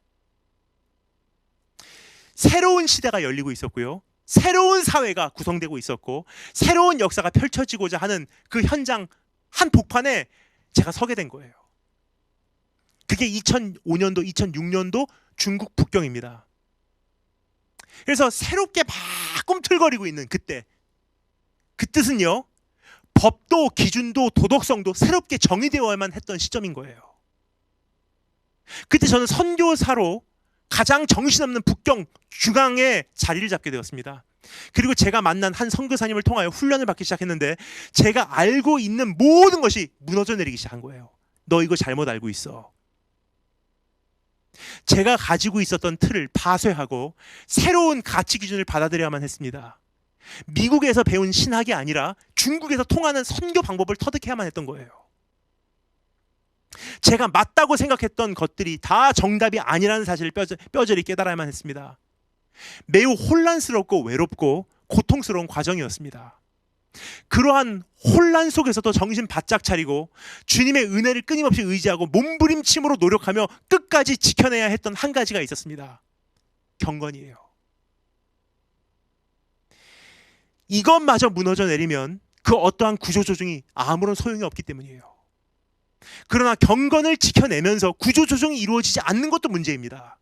새로운 시대가 열리고 있었고요. 새로운 사회가 구성되고 있었고 새로운 역사가 펼쳐지고자 하는 그 현장 한 복판에 제가 서게 된 거예요. 그게 2005년도, 2006년도 중국 북경입니다. 그래서 새롭게 막 꿈틀거리고 있는 그때, 그 뜻은요, 법도 기준도 도덕성도 새롭게 정의되어야만 했던 시점인 거예요. 그때 저는 선교사로 가장 정신없는 북경 중앙에 자리를 잡게 되었습니다. 그리고 제가 만난 한 선교사님을 통하여 훈련을 받기 시작했는데 제가 알고 있는 모든 것이 무너져 내리기 시작한 거예요. 너 이거 잘못 알고 있어. 제가 가지고 있었던 틀을 파쇄하고 새로운 가치 기준을 받아들여야만 했습니다. 미국에서 배운 신학이 아니라 중국에서 통하는 선교 방법을 터득해야만 했던 거예요. 제가 맞다고 생각했던 것들이 다 정답이 아니라는 사실을 뼈저리 깨달아야만 했습니다. 매우 혼란스럽고 외롭고 고통스러운 과정이었습니다. 그러한 혼란 속에서도 정신 바짝 차리고 주님의 은혜를 끊임없이 의지하고 몸부림침으로 노력하며 끝까지 지켜내야 했던 한 가지가 있었습니다. 경건이에요. 이것마저 무너져 내리면 그 어떠한 구조조정이 아무런 소용이 없기 때문이에요. 그러나 경건을 지켜내면서 구조조정이 이루어지지 않는 것도 문제입니다.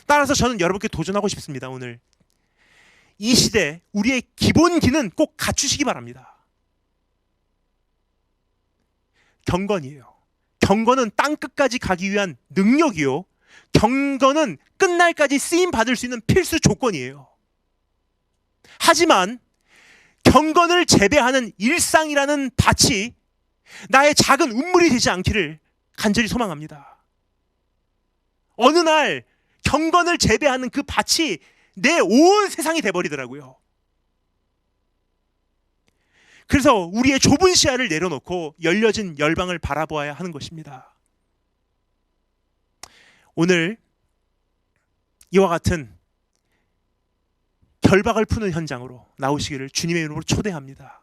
따라서 저는 여러분께 도전하고 싶습니다. 오늘 이 시대 우리의 기본기는 꼭 갖추시기 바랍니다. 경건이에요. 경건은 땅끝까지 가기 위한 능력이요, 경건은 끝날까지 쓰임받을 수 있는 필수 조건이에요. 하지만 경건을 재배하는 일상이라는 밭이 나의 작은 운물이 되지 않기를 간절히 소망합니다. 어느 날 경건을 재배하는 그 밭이 내 온 세상이 돼버리더라고요. 그래서 우리의 좁은 시야를 내려놓고 열려진 열방을 바라보아야 하는 것입니다. 오늘 이와 같은 결박을 푸는 현장으로 나오시기를 주님의 이름으로 초대합니다.